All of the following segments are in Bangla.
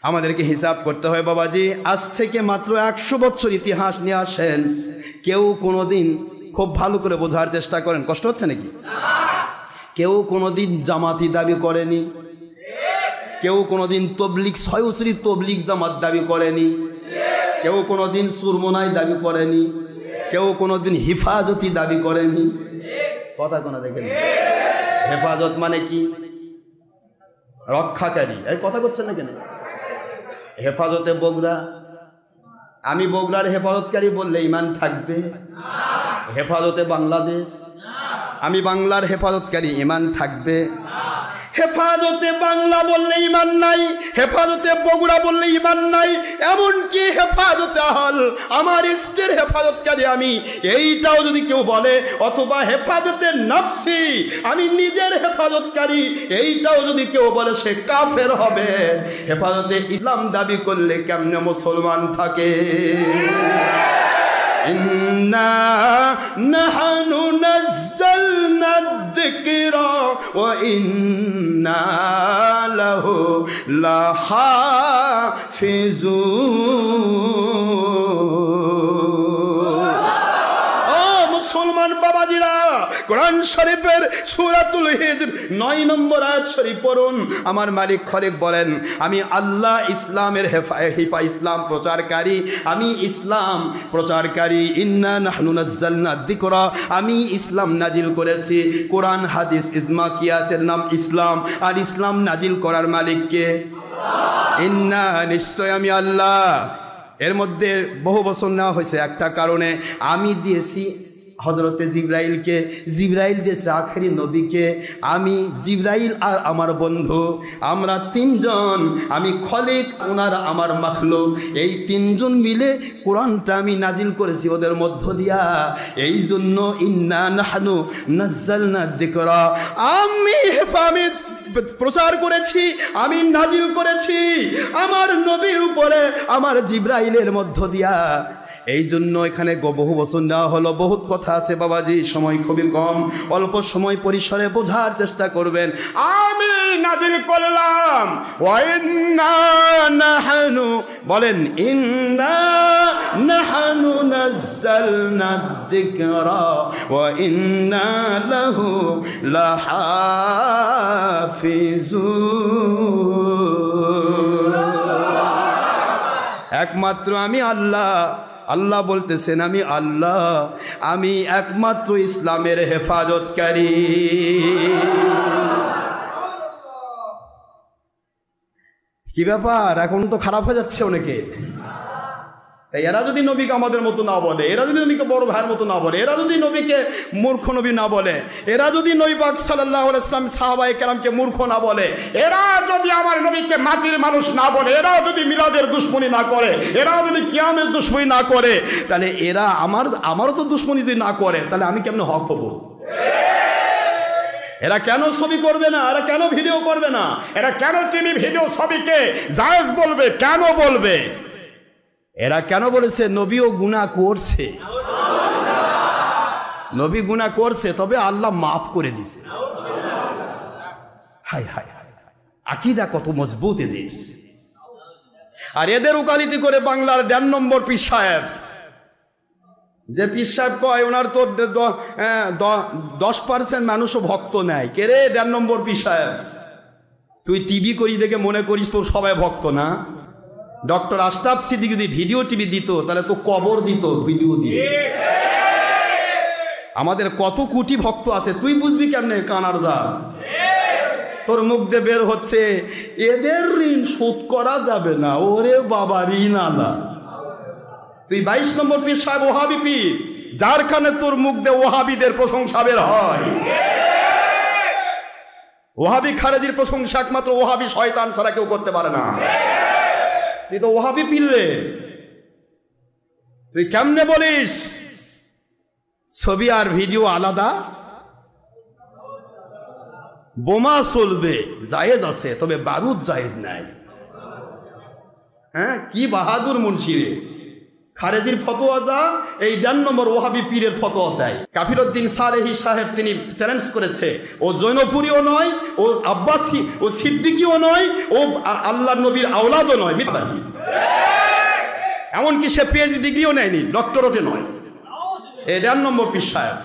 আমাদেরকে হিসাব করতে হয় বাবাজি। আজ থেকে মাত্র 100 বছর ইতিহাস নিয়ে আসেন, কেউ কোনোদিন, খুব ভালো করে বোঝার চেষ্টা করেন, কষ্ট হচ্ছে নাকি? কেউ কোনোদিন জামাতি দাবি করেনি, কেউ কোনোদিন তবলিগ সয়সরি তবলিগ জামাত দাবি করেনি, কেউ কোনোদিন সুরমনাই দাবি করেনি, কেউ কোনোদিন হিফাজতি দাবি করেনি। কথা কোনো দেখেন, হেফাজত মানে কি? রক্ষাকারী। এই কথা করছেন না কেন? হেফাজতে বগুড়া, আমি বগুড়ার হেফাজতকারী বললে ইমান থাকবে? হেফাজতে বাংলাদেশ, আমি বাংলার হেফাজতকারী, ইমান থাকবে? হেফাজতে বাংলা বললে ইমান নাই, হেফাজতে বগুড়া বললে ইমান নাই, এমনকি হেফাজতে আহল, আমার ইষ্টের হেফাজতকারী আমি, এইটাও যদি কেউ বলে, অথবা হেফাজতে নফসি, আমি নিজের হেফাজতকারী, এইটাও যদি কেউ বলে, সে কাফের হবে। হেফাজতে ইসলাম দাবি করলে কেমনে মুসলমান থাকে? ইন্না নাহনু নাযালনা যিকরা ওয়া ইন্না লাহু লাহাফিজুন। ও মুসলমান বাবাজিরা, কোরআন শরীফের সূরাতুল হিজর 9 নম্বর আয়াত শরীফ পড়ুন। আমার মালিক খলিক বলেন, আমি আল্লাহ ইসলামের ইসলাম প্রচারকারী, আমি ইসলাম প্রচারকারী। ইন্না নাহনু নাযালনা যিকরা, আমি ইসলাম নাজিল করেছি। কোরআন হাদিস ইজমা কিয়াসের নাম ইসলাম, আর ইসলাম নাজিল করার মালিক কে? ইন্না, নিশ্চয় আমি আল্লাহ। এর মধ্যে বহু বছর নেওয়া হয়েছে একটা কারণে, আমি দিয়েছি হযরতে জিবরাইলকে, জিবরাইল দিয়েছে আখেরি নবীকে। আমি জিবরাইল আর আমার বন্ধু, আমরা তিনজন, আমি খলিক, ওনার আমার মাখলুক, এই তিনজন মিলে কোরআনটা আমি নাজিল করেছি ওদের মধ্য দিয়া। এই জন্য ইন্না নাহনু নাযালনা যিকরা, আমি প্রচার করেছি, আমি নাজিল করেছি আমার নবীর উপরে, আমার জিবরাইলের মধ্য দিয়া। এই জন্য এখানে বহু বছর নেওয়া হলো, বহুত কথা আছে বাবাজি, সময় খুবই কম, অল্প সময় পরিসরে বোঝার চেষ্টা করবেন। আমি নাজিল করলাম, ওয়া ইন্না নাহনু, বলেন ইন্না নাহনু নাযালনা যিকরা ওয়া ইন্না লাহু লাহাফিজুন। একমাত্র আমি আল্লাহ, আল্লাহ বলতেছেন আমি আল্লাহ, আমি একমাত্র ইসলামের হেফাজতকারী। কি ব্যাপার, এখন তো খারাপ হয়ে যাচ্ছে অনেকে। এরা যদি নবীকে আমাদের মতো না বলে, এরা যদি নবীকে বড় ভাইয়ের মতো না বলে, এরা যদি নবীকে মূর্খ নবী না বলে, এরা যদি নবী পাক সাল্লাল্লাহু আলাইহি ওয়াসাল্লাম সাহাবায়ে কেরামকে মূর্খ না বলে, এরা যদি আমার নবীকে মাটির মানুষ না বলে, এরা যদি মিলাদের দুশমনি না করে, এরা যদি কিয়ামের দুশমনি না করে, তাহলে এরা আমারও তো দুশমনি যদি না করে, তাহলে আমি কেমনে হক হব? এরা কেন ছবি করবে না? এরা কেন ভিডিও করবে না? এরা কেন টিভি ভিডিও ছবিকে জায়েজ বলবে? কেন বলবে? এরা কেন বলেছে নবীও গুনাহ করছে? নবী গুনাহ করছে, তবে আল্লাহ মাফ করে দিছে। হায় হায় হায়, আকীদা কত মজবুত এদের। আর এদের উকালতি করে বাংলার 1.5 নম্বর পীর সাহেব, যে পীর সাহেব কয় ওনার তো 10% মানুষও ভক্ত নেয়। কে রে 1.5 নম্বর পীর সাহেব? তুই টিভি করি দেখে মনে করিস তোর সবাই ভক্ত না? ডক্টর আশরাফ সিদ্দিকী যদি ভিডিও টিভি দিত, তাহলে তো কবর দিত ভিডিও দিয়ে। আমাদের কত কোটি ভক্ত আছে, তুই বুঝবি কেমনে? কানার যা, তোর মুখ দিয়ে বের হচ্ছে এদের ঋণ শোধ করা যাবে না। ওরে বাবা, ঋণ আলা। তুই 22 নম্বর পীর সাহেব ওহাবি পীর, যার কারণে তোর মুখ দিয়ে ওহাবিদের প্রশংসা বের হয়। ওহাবি খারেজির প্রশংসা একমাত্র ওহাবি শয়তান ছাড়া কেউ করতে পারে না। তুই তো ওহাবি পিললে, তুই কেমনে বলিস ছবি আর ভিডিও আলাদা? বোমা চলবে, জায়েজ আছে, তবে বারুদ জায়েজ নাই। হ্যাঁ, কি বাহাদুর মুন্সি রে! খারেজির ফতোয়া যা, এই 1.5 নম্বর ওয়াহাবি পীরের ফতোয়া দেয়। কাফিরউদ্দিন সালেহী সাহেব তিনি চ্যালেঞ্জ করেছে, ও জৈনপুরীও নয়, ও আব্বাসী, ও সিদ্দিকীও নয়, ও আল্লাহর নবীর আওলাদও নয়, মিথ্যাবাদী। এমনকি সে পিএইচডি ডিগ্রিও নেয়নি, ডক্টরেটও নয়। এই 1.5 নম্বর পীর সাহেব,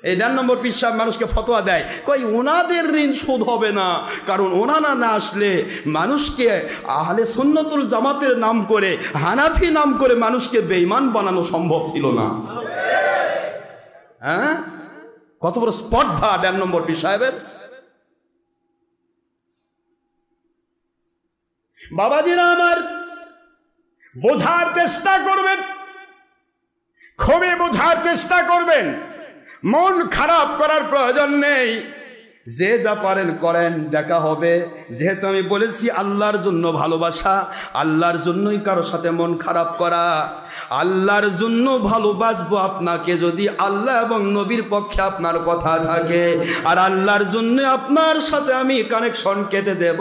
এই 1.5 নম্বর পীর সাহেব মানুষকে ফতোয়া দেয়, কই ওনাদের ঋণ শোধ হবে না, কারণ ওনারা না আসলে মানুষকে আহলে সুন্নতুল জামাতের নাম করে, হানাফি নাম করে মানুষকে বেঈমান বানানো সম্ভব ছিল না। হ্যাঁ, কত বড় স্পর্ধা 1.5 নম্বর পীর সাহেবের। বাবাজিরা আমার, বোঝার চেষ্টা করবেন, খুবই বোঝার চেষ্টা করবেন। মন খারাপ করার প্রয়োজন নেই, যে যা পারেন করেন, দেখা হবে। যেহেতু আমি বলেছি আল্লাহর জন্য ভালোবাসা, আল্লাহর জন্যই কারো সাথে মন খারাপ করা। আল্লাহর জন্য ভালোবাসবো আপনাকে যদি আল্লাহ এবং নবীর পক্ষে আপনার কথা থাকে, আর আল্লাহর জন্য আপনার সাথে আমি কানেকশন কেটে দেব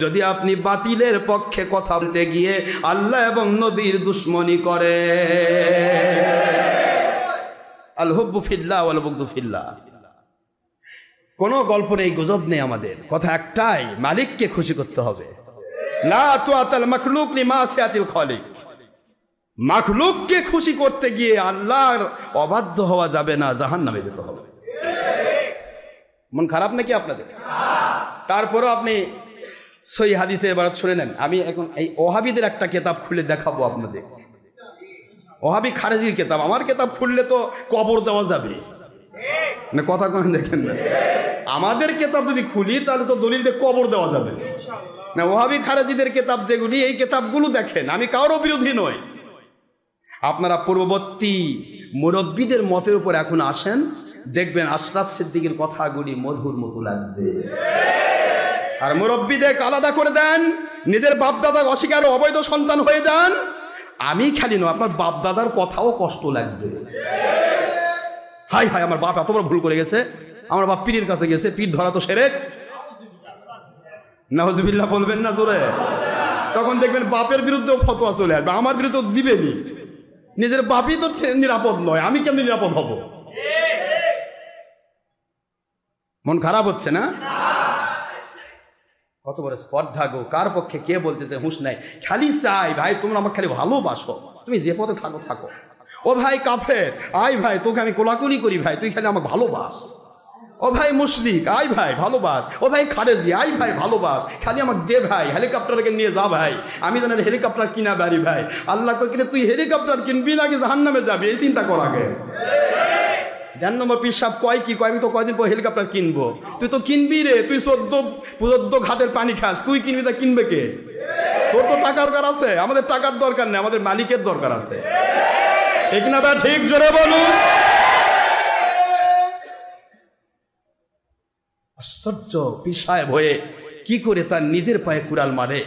যদি আপনি বাতিলের পক্ষে কথা বলতে গিয়ে আল্লাহ এবং নবীর দুশ্মনী করে। আল হুব্বু ফিল্লাহ ওয়াল বুগদু ফিল্লাহ। কোনো গল্প নেই, গুজব নেই, আমাদের কথা একটাই, মালিককে খুশি করতে হবে। লা তুআতাল মাখলুক লিমাসিয়াতিল খালিক। মাখলুককে খুশি করতে গিয়ে আল্লাহর অবাধ্য হওয়া যাবে না, জাহান্নামে যেতে হবে। মন খারাপ নাকি আপনাদের? তারপরও আপনি সহিহ হাদিসে এবার শুনে নেন। আমি এখন এই ওহাবিদের একটা কিতাব খুলে দেখাবো আপনাদের, ওহাবি খারেজির কিতাব। আমার কিতাব খুললে তো কবর দেওয়া যাবে না, কথা কোন দেখেন না। আমাদের কিতাব যদি খুলি তাহলে তো দলিল দিয়ে কবর দেওয়া যাবে না। ওহাবি খারেজিদের কিতাব যেগুলি, এই কিতাবগুলো দেখেন, আমি কারো বিরোধী নই। আপনারা পূর্ববর্তী মুরব্বীদের মতের উপর এখন আসেন, দেখবেন আশরাফ সিদ্দিকীর কথাগুলি মধুর মতো লাগবে। আর মুরব্বীদের আলাদা করে দেন, নিজের বাপদাদা অস্বীকার অবৈধ সন্তান হয়ে যান। আমি খালি নয়, আপনার বাপ দাদার কথাও কষ্ট লাগবে। হাই হাই, আমার বাপ এত বড় ভুল করে গেছে, আমার বাপ পীরের কাছে গেছে, পীর ধরা তো শিরক। নাউজুবিল্লাহ বলবেন না জোরে, তখন দেখবেন বাপের বিরুদ্ধেও ফতোয়া চলে আসবে, আমার বিরুদ্ধে দিবেনি। নিজের বাপই তো নিরাপদ নয়, আমি কেমনি নিরাপদ হব? মন খারাপ হচ্ছে না? কত বড় স্পর্ধা গো, কার পক্ষে কে বলতেছে হুঁশ নাই। খালি চাই ভাই তোমরা আমাকে খালি ভালোবাসো, তুমি যে পথে থাকো থাকো। ও ভাই কাফের, আয় ভাই তোকে আমি কোলাকুলি করি ভাই, তুই খালি আমাকে ভালোবাস। ও ভাই মুশরিক, আয় ভাই ভালোবাস। ও ভাই খারেজি, আয় ভাই ভালোবাস, খালি আমাকে দে ভাই, হেলিকপ্টারকে নিয়ে যা ভাই, আমি যেন হেলিকপ্টার কিনা বাড়ি ভাই। আল্লাহ কিনে তুই হেলিকপ্টার কিনবি নাকি জাহান্নামে যাবি, এই চিন্তা কর আগে। 1.5 নম্বর পীর সাহেব কয় কি কয়, আমি তো কয়দিন পর হেলিকপ্টার কিনবো। তুই তো কিনবি রে, তুই 14 ঘাটের পানি খাস, তুই কিনবি, তা কিনবে কে? তোর তো টাকার দরকার আছে, আমাদের টাকার দরকার নেই, আমাদের মালিকের দরকার আছে। ঠিক না ভাই? ঠিক জোরে বলুন। আশ্চর্য, পীর সাহেব হয়ে কি করে তার নিজের পায়ে কুড়াল মারে।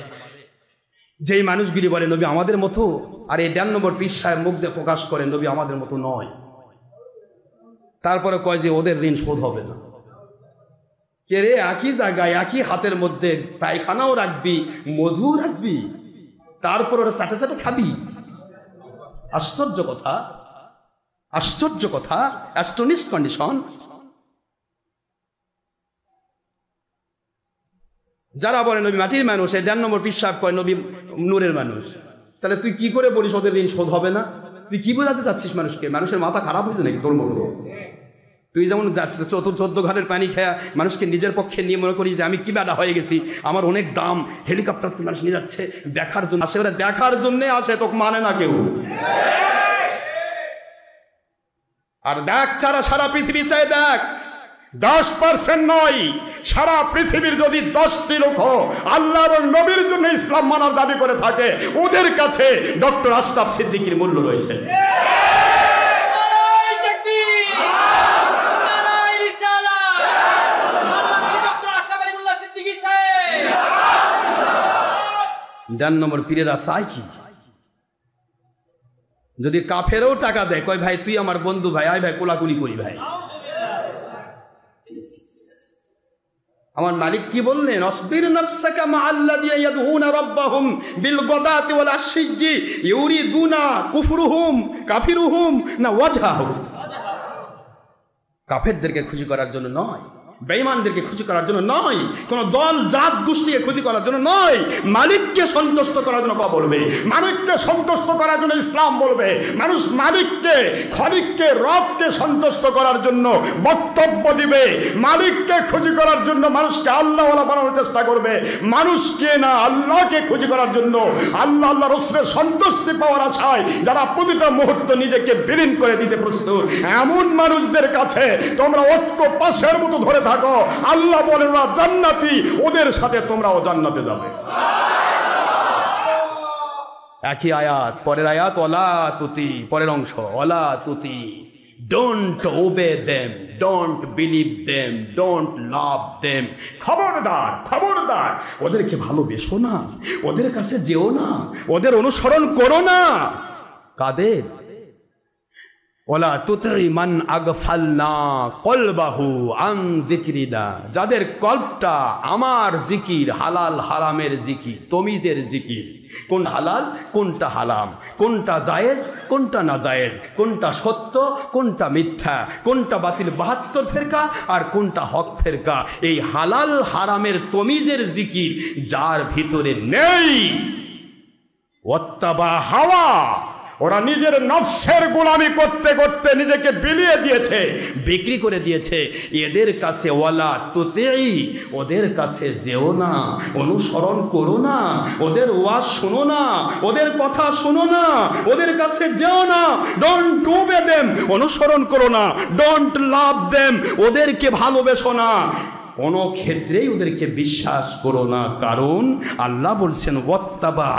যেই মানুষগুলি বলে নবী আমাদের মতো, আর এই 1.5 নম্বর পীর সাহেব মুখ দিয়ে প্রকাশ করে নবী আমাদের মতো নয়। তারপরে কয় যে ওদের ঋণ শোধ হবে না। কে রে, একই জায়গায় একই হাতের মধ্যে পায়খানাও রাখবি, মধু রাখবি, তারপর ওরা চাটে চাটে খাবি। আশ্চর্য কথা, আশ্চর্য কথা, অ্যাস্টনিশ কন্ডিশন। যারা বলে নবী মাটির মানুষ, এই 1.5 নম্বর পীর সাহেব কয় নবী নূরের মানুষ। তাহলে তুই কি করে বলিস ওদের ঋণ শোধ হবে না? তুই কি বোঝাতে চাচ্ছিস মানুষকে? মানুষের মাথা খারাপ হয়েছে নাকি তোর মতো? তুই যেমন যাচ্ছিস 14 ঘাটের পানি খেয়া মানুষকে নিজের পক্ষে নিয়ে মনে করিস যে আমি কি বেটা হয়ে গেছি, আমার অনেক দাম, হেলিকপ্টার তুই মানুষ নিয়ে যাচ্ছে দেখার জন্য আসে, ওরা দেখার জন্যে আসে, তোকে মানে না কেউ। আর দেখ ছাড়া সারা পৃথিবী চাই, দেখ 10% নয়, সারা পৃথিবীর যদি 10টি লোক আল্লাহ এবং নবীর জন্য ইসলাম মানার দাবি করে থাকে, ওদের কাছে ডক্টর আশরাফ সিদ্দিকীর মূল্য রয়েছে। ডান নম্বর পীরেরা চাই কি? যদি কাফেরও টাকা দেয়, কয় ভাই তুই আমার বন্ধু ভাই, আয় ভাই কোলাকুলি করি ভাই। আমার মালিক কি বললেন? অসবির নাফসাকা মাআল্লাযিনা ইয়াদউনা রাব্বাহুম বিল গাদাতি ওয়াল আশিয়্যি ইউরিদুনা কুফরুহুম কাফিরুহুম না ওয়াজহাহু। কাফেরদেরকে খুশি করার জন্য নয়, বেঈমানদেরকে খুশি করার জন্য নয়, কোন দল জাত গোষ্ঠীকে খুশি করার জন্য নয়, মালিককে সন্তুষ্ট করার জন্য বলবে, মালিককে সন্তুষ্ট করার জন্য ইসলাম বলবে। মানুষ মালিককে, খলিককে, রবকে সন্তুষ্ট করার জন্য বক্তব্য দিবে। মালিককে খুশি করার জন্য মানুষকে আল্লাহওয়ালা বানানোর চেষ্টা করবে, মানুষকে না আল্লাহকে খুশি করার জন্য, আল্লাহ আল্লাহ রাসূলের সন্তুষ্টি পাওয়ার আশায় যারা প্রতিটা মুহূর্ত নিজেকে বিলীন করে দিতে প্রস্তুত, এমন মানুষদের কাছে তোমরা ঐক্য পাশের মতো ধরে থাকো। আল্লাহ বলেন ওরা জান্নাতি, ওদের সাথে তোমরাও জান্নাতে যাবে। একই আয়াত, পরের আয়াত ওয়ালা তুতি, পরের অংশ ওয়ালা তুতি, don't obey them, don't believe them, don't love them. খবরদার, খবরদার, ওদেরকে ভালোবেসো না, ওদের কাছে যেও না, ওদের অনুসরণ করো না। কাদের? ওলা তুতি মান আগফালনা কলবাহু আন যিকরিনা, যাদের কল্পটা আমার জিকির, হালাল হারামের জিকির, তমিজের জিকির, কোন হালাল কোনটা হারাম, কোনটা জায়েজ কোনটা না জায়েজ, কোনটা সত্য কোনটা মিথ্যা, কোনটা বাতিল 72 ফেরকা আর কোনটা হক ফেরকা, এই হালাল হারামের তমিজের জিকির যার ভিতরে নেই, ওয়াত্তাবা হাওয়া, ওরা নিজের নফসের গোলামি করতে করতে নিজেকে বিলিয়ে দিয়েছে, বিক্রি করে দিয়েছে, এদের কাছে ওয়ালা তুতি, ওদের কাছে যেও না, অনুসরণ করো না, ওদের ওয়াজ শোনো না, ওদের কথা শোনো না, ওদের কাছে যেও না। ডোন্ট ওবে দেম, অনুসরণ করো না, ডোন্ট লাভ দেম, ওদেরকে ভালোবেসো না, কোনো ক্ষেত্রেই ওদেরকে বিশ্বাস করো না। কারণ আল্লাহ বলছেন ওয়াত্তাবা,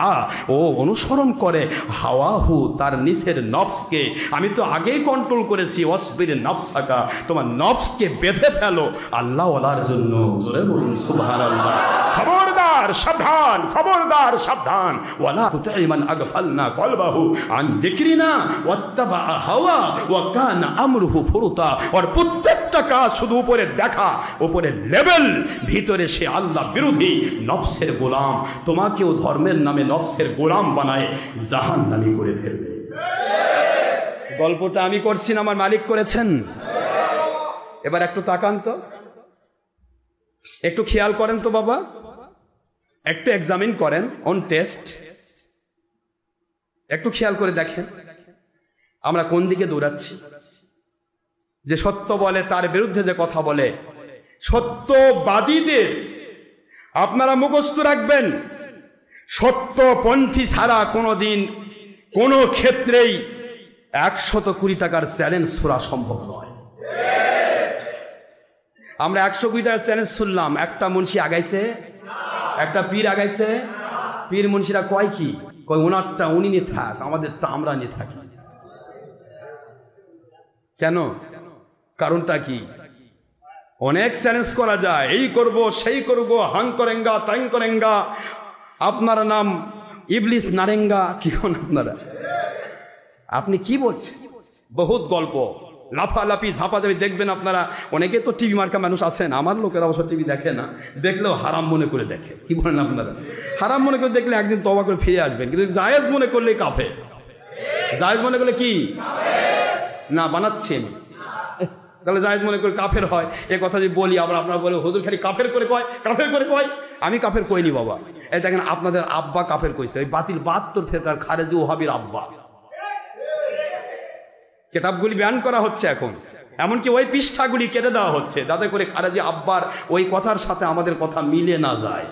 ও অনুসরণ করে হাওয়াহু, তার নিচের নফসকে। আমি তো আগেই কন্ট্রোল করেছি, ওয়াসবির নাফসাকা, তোমার নফসকে বেঁধে ফেলো আল্লাহ ওয়ালার জন্য। জোরে বলুন সুবহানাল্লাহ। খবরদার সাবধান, খবরদার সাবধান, ওয়ালা তুতি মান আগফালনা কলবাহু আন যিকরিনা ওয়াত্তাবা হাওয়া ওয়া কানা আমরুহু ফুরুতা। আর প্রত্যেকটা কাজ শুধু উপরে দেখা, উপরে লেভেল, ভিতরে সে আল্লাহ বিরোধী, নফসের গোলাম। তোমাকেও ধর্মের নামে নফসের গোলাম বানায় জাহান্নামী করে ফেলবে। গল্পটা আমি করছি না, আমার মালিক করেছেন। এবার একটু তাকান তো, একটু খেয়াল করেন তো বাবা, একটু এক্সামিন করেন অন টেস্ট, একটু খেয়াল করে দেখেন আমরা কোন দিকে দৌড়াচ্ছি। যে সত্য বলে তার বিরুদ্ধে যে কথা বলে, সত্যবাদীদের আপনারা মুখস্থ রাখবেন, সত্যপন্থী ছাড়া কোনোদিন কোনো ক্ষেত্রেই 120 টাকার চ্যালেঞ্জ শোনা সম্ভব নয়। আমরা 120 টাকার চ্যালেঞ্জ শুনলাম, একটা মুন্সি আগাইছে, একটা পীর আগাইছে, পীর মুন্সিরা কয় কি কয়, ওনারটা উনি নিয়ে থাক, আমাদেরটা আমরা নিয়ে থাকি। কেন? কারণটা কি? অনেক চ্যালেঞ্জ করা যায়, এই করব সেই করব, হাং করেঙ্গা তাং করেঙ্গা, আপনার নাম ইবলিস নারেঙ্গা, কি কোন আপনারা, আপনি কি বলছেন? বহুত গল্প, লাফালাফি ঝাপাঝাপি দেখবেন আপনারা। অনেকে তো টিভি মার্কা মানুষ আছেন, আমার লোকেরা অবশ্য টিভি দেখে না, দেখলেও হারাম মনে করে দেখে। কি বলেন আপনারা? হারাম মনে করে দেখলে একদিন তওবা করে ফিরে আসবেন, কিন্তু জায়েজ মনে করলে কাফের। জায়েজ মনে করলে কি না বানাচ্ছেন, তাহলে জায়েজ মনে করে কাফের হয়। এ কথা যদি বলি আবার আপনারা বলে হুজুর খালি কাফের করে কয়, কাফের করে কয়। আমি কাফের কইনি বাবা, এই দেখেন আপনাদের আব্বা কাফের কইছে, ওই বাতিল 72 ফেরকার খারেজি ওহাবির আব্বা। কিতাবগুলি বয়ান করা হচ্ছে এখন, এমনকি ওই পৃষ্ঠাগুলি কেটে দেওয়া হচ্ছে যাতে করে খারেজি আব্বার ওই কথার সাথে আমাদের কথা মিলে না যায়।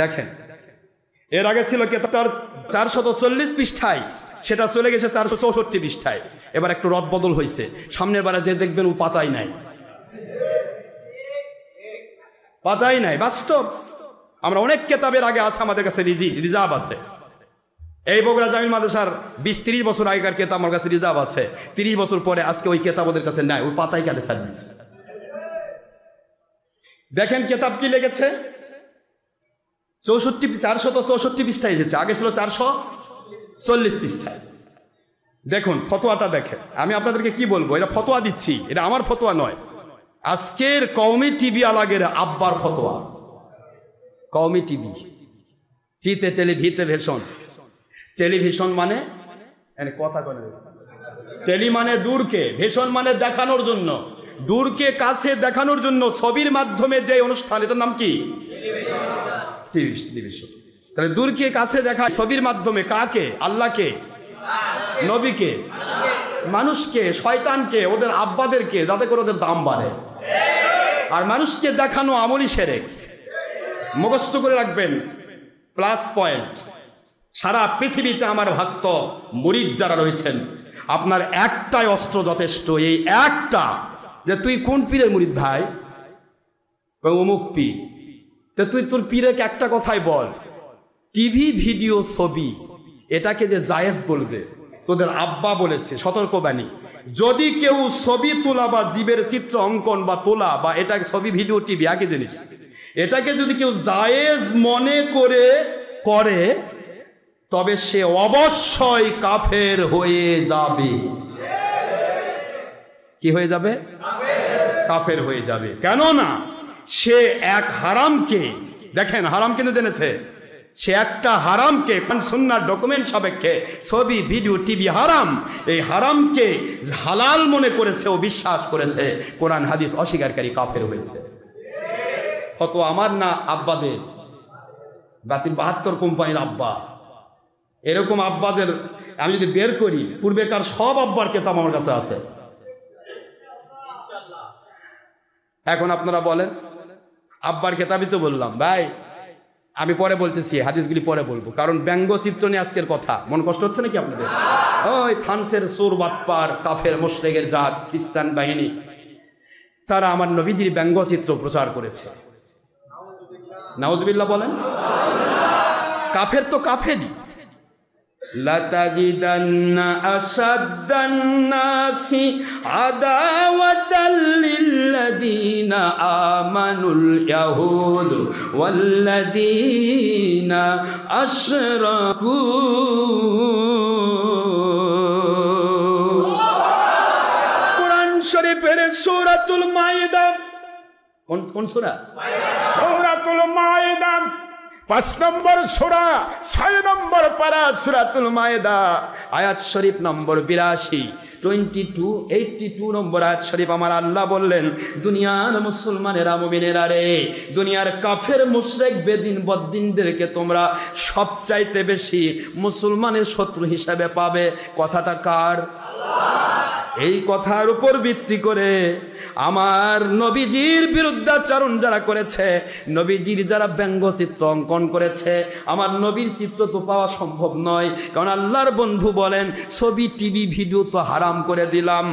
দেখেন, এর আগে ছিল কিতাবটার 440 পৃষ্ঠায়, সেটা চলে গেছে 464 পৃষ্ঠায়। এবার একটু রদ বদল হয়েছে, সামনের বারে যে দেখবেন ও পাতাই নাই, পাতাই নাই। বাস্তব, আমরা অনেক কেতাবের আগে আছে, আমাদের কাছে রিজার্ভ আছে। এই বগুড়া জামিল মাদ্রাসার 20-30 বছর আগেকার কেতাব আমার কাছে রিজার্ভ আছে। 30 বছর পরে আজকে ওই কেতাব ওদের কাছে নাই, ওই পাতাই কাটে ছাড় দিচ্ছে। দেখেন কেতাব কি লেগেছে, 464 পৃষ্ঠায় এসেছে, আগে ছিল 440 পৃষ্ঠায়। দেখুন ফতোয়াটা দেখেন, আমি আপনাদেরকে কি বলবো, এটা ফতোয়া দিচ্ছি, এটা আমার ফতোয়া নয়, আজকের কওমি টিভি আলাগের আব্বার ফতোয়া, কওমি টিভি, টিতে টেলিভিতে ভেষণ, টেলিভিশন মানে কথা বলে, টেলি মানে দূরকে, ভেষণ মানে দেখানোর জন্য, দূরকে কাছে দেখানোর জন্য ছবির মাধ্যমে যে অনুষ্ঠান, এটার নাম কি? টেলিভিশন। তাহলে দূরকে কাছে দেখা ছবির মাধ্যমে কাকে? আল্লাহকে, নবীকে, মানুষকে, শয়তানকে, ওদের আব্বাদেরকে, যাতে করে ওদের দাম বাড়ে। আর মানুষকে দেখানো আমলি শিরক। মুখস্থ করে রাখবেন, প্লাস পয়েন্ট। সারা পৃথিবীতে আমার ভক্ত মুরিদ যারা রয়েছেন, আপনার একটাই অস্ত্র যথেষ্ট, এই একটা, যে তুই কোন পীরের মুরিদ ভাই? অমুক পীর। তো তুই তোর পীরকে একটা কথাই বল, টিভি ভিডিও ছবি এটাকে যে জায়েজ বলবে, তোদের আব্বা বলেছে সতর্কবাণী, যদি কেউ ছবি তোলা বা জীবের চিত্র অঙ্কন বা তোলা বা এটাকে ছবি ভিডিও টিভি একই জিনিস, এটাকে যদি কেউ জায়েজ মনে করে তবে সে অবশ্যই কাফের হয়ে যাবে। কি হয়ে যাবে? কাফের হয়ে যাবে। কেননা সে এক হারামকে, দেখেন হারাম কিন্তু জেনেছে, সে একটা হারামকে, সুন্নাহর ডকুমেন্ট সাপেক্ষে ছবি ভিডিও টিভি হারাম, এই হারামকে হালাল মনে করেছে ও বিশ্বাস করেছে, কোরআন হাদিস অস্বীকারী কাফের হয়েছে। কত আমার না আব্বাদের, বাতিল 72 কোম্পানির আব্বা, এরকম আব্বাদের আমি যদি বের করি, পূর্বেকার সব আব্বার কেতাব আমার কাছে আছে। এখন আপনারা বলেন, আব্বার কেতাবই তো বললাম ভাই, আমি পরে বলতেছি, হাদিসগুলি পরে বলবো, কারণ ব্যঙ্গচিত্র নিয়ে আজকের কথা। মন কষ্ট হচ্ছে নাকি আপনাদের? ওই ফ্রান্সের চোর বাটপার কাফের মুশরিকের জাত খ্রিস্টান বাহিনী, তারা আমার নবীজির ব্যঙ্গচিত্র প্রচার করেছে। নাউজুবিল্লাহ বলেন। কাফের তো কাফেরই। লাতাজিদান্না আসাদ্দান নাসি আদাওয়াতাল লিল্লাযীনা আমানুল ইয়াহুদ ওয়াল্লাযীনা আশরাকু। কোরআন শরীফের সূরাতুল মাইদা, কোন সূরা? সূরাতুল মাইদা 5 নম্বর সূরা 6 নম্বর পারা সূরাতুল মাইদা, আয়াত শরীফ নম্বর 82, 82 নম্বর আয়াত শরীফ আমার আল্লাহ বললেন, দুনিয়ার মুসলমানেরা, মুমিনেরা রে, দুনিয়ার কাফের মুশরিক বেদিন বদ্দিনদেরকে তোমরা সবচাইতে বেশি মুসলমানের শত্রু হিসাবে পাবে। কথাটা কার? এই কথার উপর ভিত্তি করে আমার নবীজির বিরুদ্ধাচরণ যারা করেছে, নবীজির যারা ব্যঙ্গচিত্র অঙ্কন করেছে, আমার নবীর চিত্র তো পাওয়া সম্ভব নয়, কারণ আল্লাহর বন্ধু বলেন, ছবি টিভি ভিডিও তো হারাম করে দিলাম,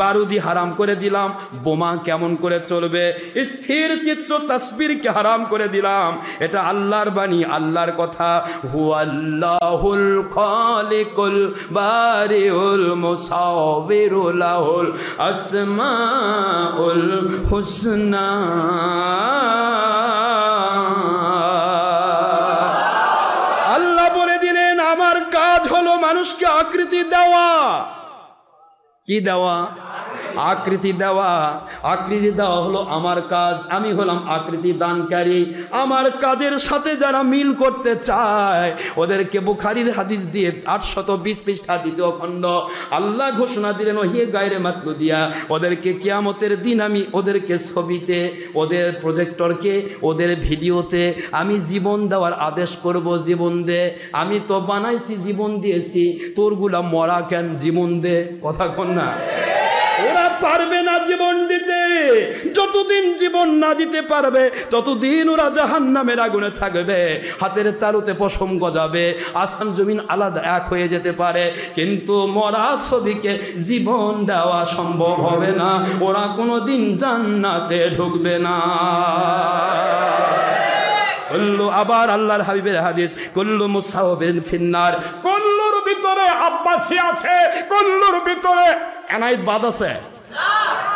বারুদি হারাম করে দিলাম, বোমা কেমন করে চলবে, স্থির চিত্র তাসবিরকে হারাম করে দিলাম। এটা আল্লাহর বাণী, আল্লাহর কথা। হুয়াল্লাহুল খালিকুল বারিউল মুসাওবিরু লাহুল আসমাউল হুসনা। আল্লাহ বলে দিলেন, আমার কাজ হলো মানুষকে আকৃতি দেওয়া। কি দেওয়া? আকৃতি দেওয়া। আকৃতি দেওয়া হলো আমার কাজ, আমি হলাম আকৃতি দানকারী। আমার কাজের সাথে যারা মিল করতে চায়, ওদেরকে বুখারীর হাদিস দিয়ে 820 পৃষ্ঠা 2য় খণ্ড আল্লাহ ঘোষণা দিলেন, ওহিয়ে গায়রে মাতলু দিয়া, ওদেরকে কিয়ামতের দিন আমি ওদেরকে ছবিতে, ওদের প্রজেক্টরকে, ওদের ভিডিওতে আমি জীবন দেওয়ার আদেশ করব। জীবন দে, আমি তো বানাইছি, জীবন দিয়েছি, তোরগুলা মরা কেন, জীবন দে। কথা কন না? ওরা পারবে না জীবন দিতে। যতদিন জীবন না দিতে পারবে, ততদিন ওরা জাহান্নামের আগুনে থাকবে, হাতের তালুতে পশম গজাবে, আসমান জমিন আলাদা এক হয়ে যেতে পারে, কিন্তু মরা ছবিকে জীবন দেওয়া সম্ভব হবে না। ওরা কোনোদিন জান্নাতে ঢুকবে না। আবার আল্লাহর হাবিবের হাদিস, কুল্লু মুসাওবিন ফিন্নার, কুল্লুর ভিতরে আব্বাসী আছে, কুল্লুর ভিতরে এনায়েত বাদ আছে,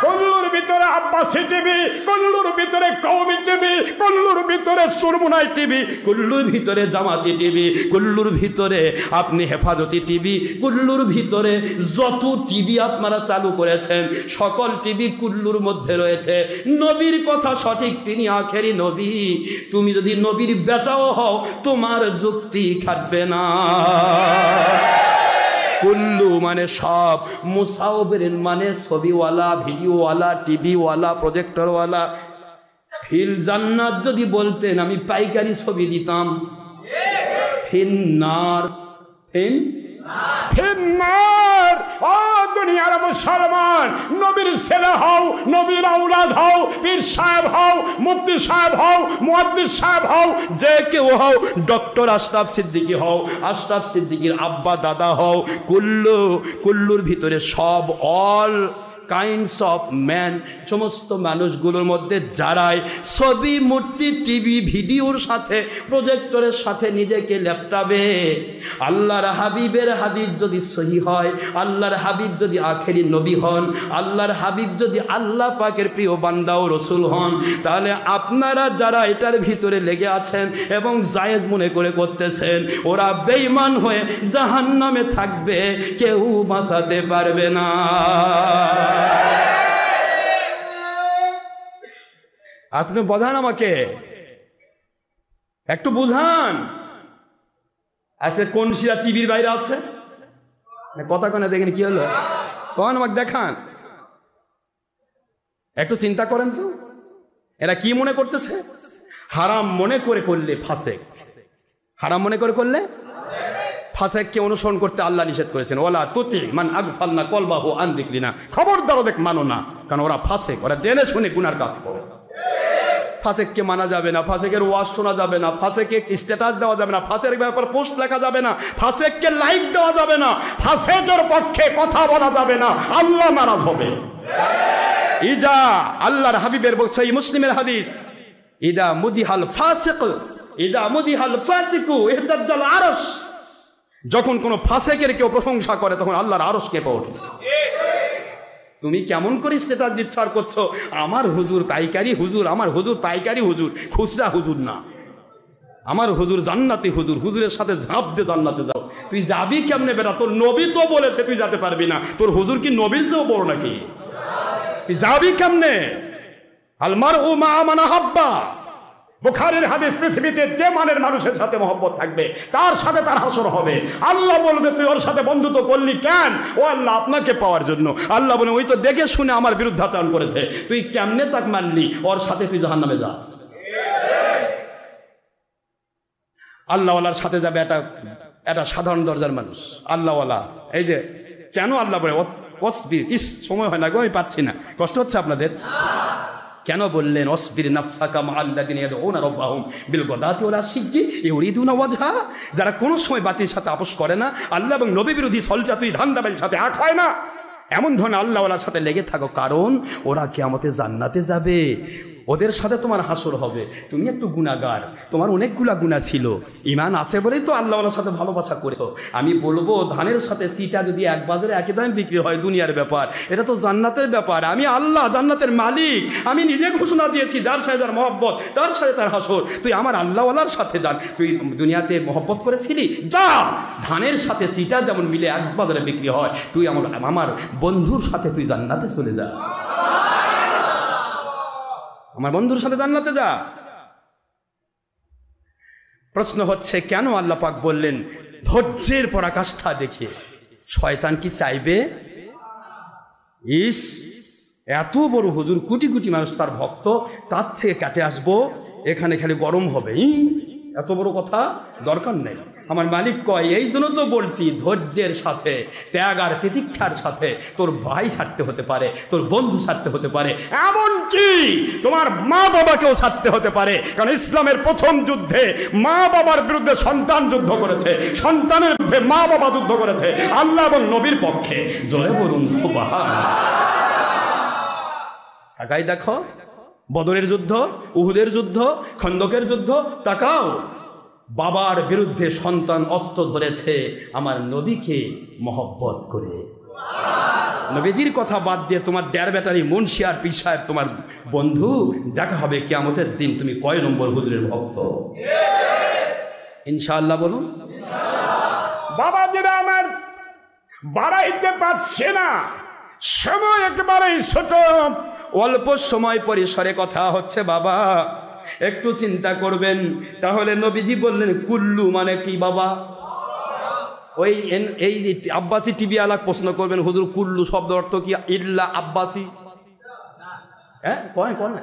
কুল্লুর ভিতরে আব্বাসী টিভি, কুল্লুর ভিতরে কওমি টিভি, কুল্লুর ভিতরে সুরমুনাই টিভি, কুল্লুর ভিতরে জামাতি টিভি, কুল্লুর ভিতরে আপনি হেফাজতি টিভি, কুল্লুর ভিতরে যত টিভি আপনারা চালু করেছেন সকল টিভি কুল্লুর মধ্যে রয়েছে। নবীর কথা সঠিক, তিনি আখেরি নবী। তুমি যদি নবীর বেটাও হও তোমার যুক্তি খাটবে না। কুল্লু মানে সব, মুসাউবির মানে ছবিওয়ালা, ভিডিওওয়ালা, টিভিওয়ালা, প্রজেক্টরওয়ালা। ফিল জান্নাত যদি বলতেন আমি পাইকারি ছবি দিতাম। ফিন্নার, ফিন্নার। ও দুনিয়ার মুসলমান, নবীর ছেলে হও, নবীর আওলাদ হও, পীর সাহেব হও, মুফতি সাহেব হও, মুহাদ্দিস সাহেব হও, যে কেউ হও, ডক্টর আশরাফ সিদ্দিকী হও, আশরাফ সিদ্দিকীর আব্বা দাদা হও, কুল্লুর ভিতরে সব, অল কাইন্ডস অফ ম্যান, সমস্ত মানুষগুলোর মধ্যে যারাই ছবি, মূর্তি, টিভি, ভিডিওর সাথে, প্রজেক্টরের সাথে নিজেকে ল্যাপটপে, আল্লাহর হাবিবের হাদিস যদি সহি হয়, আল্লাহর হাবিব যদি আখেরি নবী হন, আল্লাহর হাবিব যদি আল্লাহ পাকের প্রিয় বান্দা ও রসুল হন, তাহলে আপনারা যারা এটার ভিতরে লেগে আছেন এবং জায়েজ মনে করে করতেছেন, ওরা বেঈমান হয়ে জাহান্নামে থাকবে, কেউ বাঁচাতে পারবে না। আপনি বোঝান, আমাকে একটু বুঝান। আজকে কোন শিরা টিভির বাইরে আছে? কথা কোনে দেখেন, কি হলো কন আমাকে দেখান, একটু চিন্তা করেন তো। এরা কি মনে করতেছে? হারাম মনে করে করলে ফাসেক, হারাম মনে করে করলে ফাসেককে অনুসরণ করতে আল্লাহ নিষেধ করেছেন। ওলা তুতি মান আগফালনা কলবাহু আন যিকরিনা, খবরদার ওদের মানো না, কারণ ওরা ফাসেক, ওরা জেনে শুনে গুনার কাজ করে। ফাসেককে মানা যাবে না, ফাসেকের ওয়াজ শোনা যাবে না, ফাসেকে স্ট্যাটাস দেওয়া যাবে না, ফাসেকের ব্যাপারে পোস্ট লেখা যাবে না, ফাসেককে লাইক দেওয়া যাবে না, ফাসেকের পক্ষে কথা বলা যাবে না, আল্লাহ নারাজ হবে। ইজা, আল্লাহর হাবিবের বলছে, মুসলিমের হাদিস, ইদা মুদিহাল ফাসিক, ইদা মুদিহাল ফাসিকু ইহতাজ্জাল আরশ, যখন কোন ফাসেকের কেউ প্রশংসা করে তখন আল্লাহর আরশ কেঁপে ওঠে। তুমি কেমন করে স্ট্যাটাস দিচ্ছ আর করছো আমার হুজুর পাইকারি হুজুর, আমার হুজুর পাইকারি হুজুর, খুচরা হুজুর না, আমার হুজুর জান্নাতি হুজুর, হুজুরের সাথে ঝাঁপ দিয়ে জান্নাতে যাও। তুই যাবি কেমনে বেটা? তোর নবী তো বলেছে তুই যেতে পারবি না, তোর হুজুর কি নবীর চেয়েও বড় নাকি? তুই যাবি কেমনে? আল মারউ মা মান আহাব্বা, বুখারীর হাদিস, পৃথিবীতে যে মানের মানুষের সাথে মহব্বত থাকবে তার সাথে তার হাসর হবে। আল্লাহ বলবে তুই ওর সাথে বন্ধুত্ব করলি কেন? ও আল্লাহ আপনাকে পাওয়ার জন্য। আল্লাহ বলে ওই তো দেখে শুনে আমার বিরুদ্ধাচরণ করেছে, তুই কেমনে তাক মানলি? ওর সাথে তুই জাহান্নামে যা। আল্লাহওয়ালার সাথে যাবে এটা সাধারণ দরজার মানুষ, আল্লাহওয়ালা। এই যে কেন আল্লাহ বলে অসবির, ইস সময় হয় না গো, আমি পাচ্ছি না, কষ্ট হচ্ছে আপনাদের। কেন বললেন অসবির নাফসাকা মাআল্লাযিনা ইয়াদউনা রাব্বাহুম বিল গাদাতি ওয়াল আশিয়্যি ইউরিদুনা ওয়াজহা, যারা কোনো সময় বাতির সাথে আপোষ করে না, আল্লাহ এবং নবী বিরোধী সলচাতুরি ধান্দাবাজির সাথে এক হয় না, এমন ধরনের আল্লাহওয়ালার সাথে লেগে থাকো, কারণ ওরা কিয়ামতে জান্নাতে যাবে, ওদের সাথে তোমার হাসর হবে। তুমি একটু গুনাহগার, তোমার অনেকগুলা গুনাহ ছিল, ঈমান আছে বলেই তো আল্লাহওয়ালার সাথে ভালোবাসা করেছো। আমি বলবো ধানের সাথে সিটা যদি এক বাজারে একই দামে বিক্রি হয়, দুনিয়ার ব্যাপার, এটা তো জান্নাতের ব্যাপার। আমি আল্লাহ জান্নাতের মালিক, আমি নিজে ঘোষণা দিয়েছি যার সাথে যার মহব্বত তার সাথে তার হাসর। তুই আমার আল্লাহওয়ালার সাথে যান, তুই দুনিয়াতে মহব্বত করেছিলি, যা ধানের সাথে সিটা যেমন মিলে এক বাজারে বিক্রি হয়, তুই আমার বন্ধুর সাথে তুই জান্নাতে চলে যা, আমার বন্ধুর সাথে জান্নাতে যা। প্রশ্ন হচ্ছে কেন আল্লাহ পাক বললেন ধৈর্যের পরাকাষ্ঠা দেখে? শয়তান কি চাইবে ইস এত বড় হুজুর, কোটি কোটি মানুষ তার ভক্ত, তার থেকে কাটে আসবো, এখানে খালি গরম হবে, এত বড় কথা দরকার নেই। আমার মালিক কয় এই জন্য তো বলছি ধৈর্যের সাথে, ত্যাগ আর তিতিক্ষার সাথে তোর ভাই ছাড়তে হতে পারে, তোর বন্ধু ছাড়তে হতে পারে, এমনকি তোমার মা বাবাকেও ছাড়তে হতে পারে। কারণ ইসলামের প্রথম যুদ্ধে মা বাবার বিরুদ্ধে সন্তান যুদ্ধ করেছে, সন্তানের বিরুদ্ধে মা বাবা যুদ্ধ করেছে, আল্লাহ এবং নবীর পক্ষে। জোরে বলুন সুবহানাল্লাহ। তাকাই দেখো, বদরের যুদ্ধ, উহুদের যুদ্ধ, খন্দকের যুদ্ধ, তাকাও, বাবার বিরুদ্ধে সন্তান অস্ত্র ধরেছে আমার নবীকে মহব্বত করে। নবীজির কথা বাদ দিয়ে তোমার ড্যার ব্যাটারি মুন্সি আর পীর সাহেব তোমার বন্ধু, দেখা হবে কিয়ামতের দিন তুমি কয় নম্বর হুজুরের ভক্ত। ইনশাআল্লাহ বলুন। বাবাজিরা আমার বাড়াইতে পারছে না, সময় একেবারেই ছোট, অল্প সময় পরিসরে কথা হচ্ছে বাবা, একটু চিন্তা করবেন। তাহলে নবীজি বললেন কুল্লু মানে কি বাবা? ওই এই আব্বাসি টিভি আলাক প্রশ্ন করবেন, হুজুর কুল্লু শব্দ অর্থ কি? ইল্লা আব্বাসি, হ্যাঁ কয় কয় না,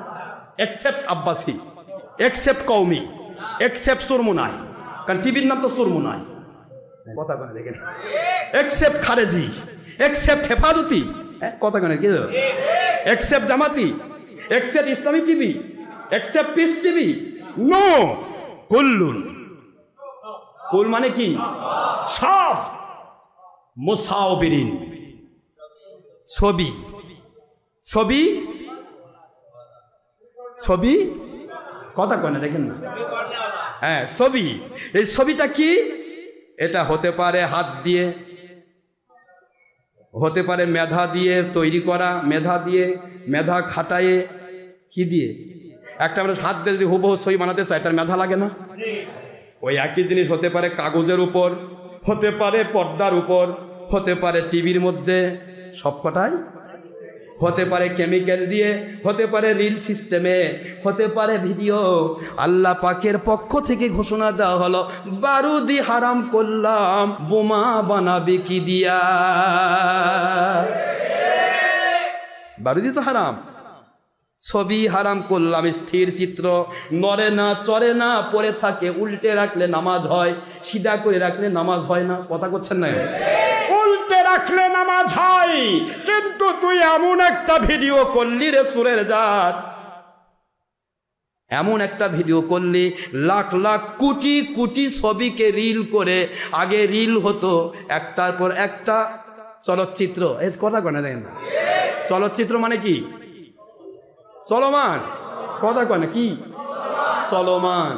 এক্সেপ্ট আব্বাসি, এক্সেপ্ট কওমি, এক্সেপ্ট সুরমুনাই, কারণ টিভির নাম তো সুরমুনাই, কথা কেন দেখেন, এক্সেপ্ট খারেজি, এক্সেপ্ট হেফাজতি, কথা কেন কি, এক্সেপ্ট জামাতি, except Islami TV, except peace TV, no, কুল্লুন। কুল মানে কি? সব। মুসাওবিরিন, ছবি, ছবি, ছবি, কথা কয় না দেখেন না, হ্যাঁ ছবি। এই ছবিটা কি? এটা হতে পারে হাত দিয়ে, হতে পারে মেধা দিয়ে তৈরি করা, মেধা দিয়ে, মেধা খাটায়ে, কি দিয়ে? একটা আমরা হাত দিয়ে যদি হুবহু ছবি বানাতে চাই তার মেধা লাগে না? ওই একই জিনিস হতে পারে কাগজের উপর, হতে পারে পর্দার উপর, হতে পারে টিভির মধ্যে, সবকটাই হতে পারে কেমিক্যাল দিয়ে, হতে পারে রিল সিস্টেমে, হতে পারে ভিডিও। আল্লাহ পাকের পক্ষ থেকে ঘোষণা দেওয়া হলো বারুদি হারাম করলাম, বোমা বানাবে কি দিয়া? বারুদি তো হারাম, ছবি হারাম করলাম, স্থির চিত্র, নড়ে না চড়ে না, পড়ে থাকে, উল্টে রাখলে নামাজ হয়, সিধা করে রাখলে নামাজ হয় না, কথা করছেন না? উল্টে রাখলে নামাজ হয়, কিন্তু তুই এমন একটা ভিডিও করলি রে সুরের জাত, এমন একটা ভিডিও করলি, লাখ লাখ কোটি কোটি ছবিকে রিল করে, আগে রিল হতো একটার পর একটা চলচ্চিত্র, এই কথা কনে দেখেন না, চলচ্চিত্র মানে কি? চলমান, কথা কনে কি? চলমান।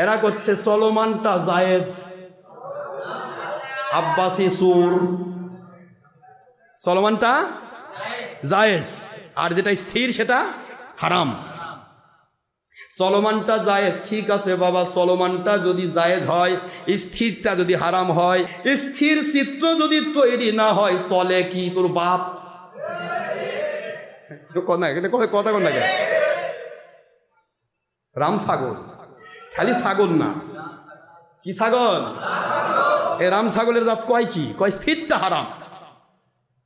এরা করছে চলমানটা জায়েজ, আব্বাসি সুর, চলমানটা জায়েজ, আর যেটা স্থির সেটা হারাম। চলমানটা জায়েজ, ঠিক আছে বাবা, চলমানটা যদি জায়েজ হয়, স্থিরটা যদি হারাম হয়, স্থির চিত্র যদি তৈরি না হয়, চলে কি তোর বাপ? কথা কন না, রাম ছাগল, খালি ছাগল না, কি ছাগল? এ রাম ছাগলের জাত কয় কি? কয় স্থিরটা হারাম,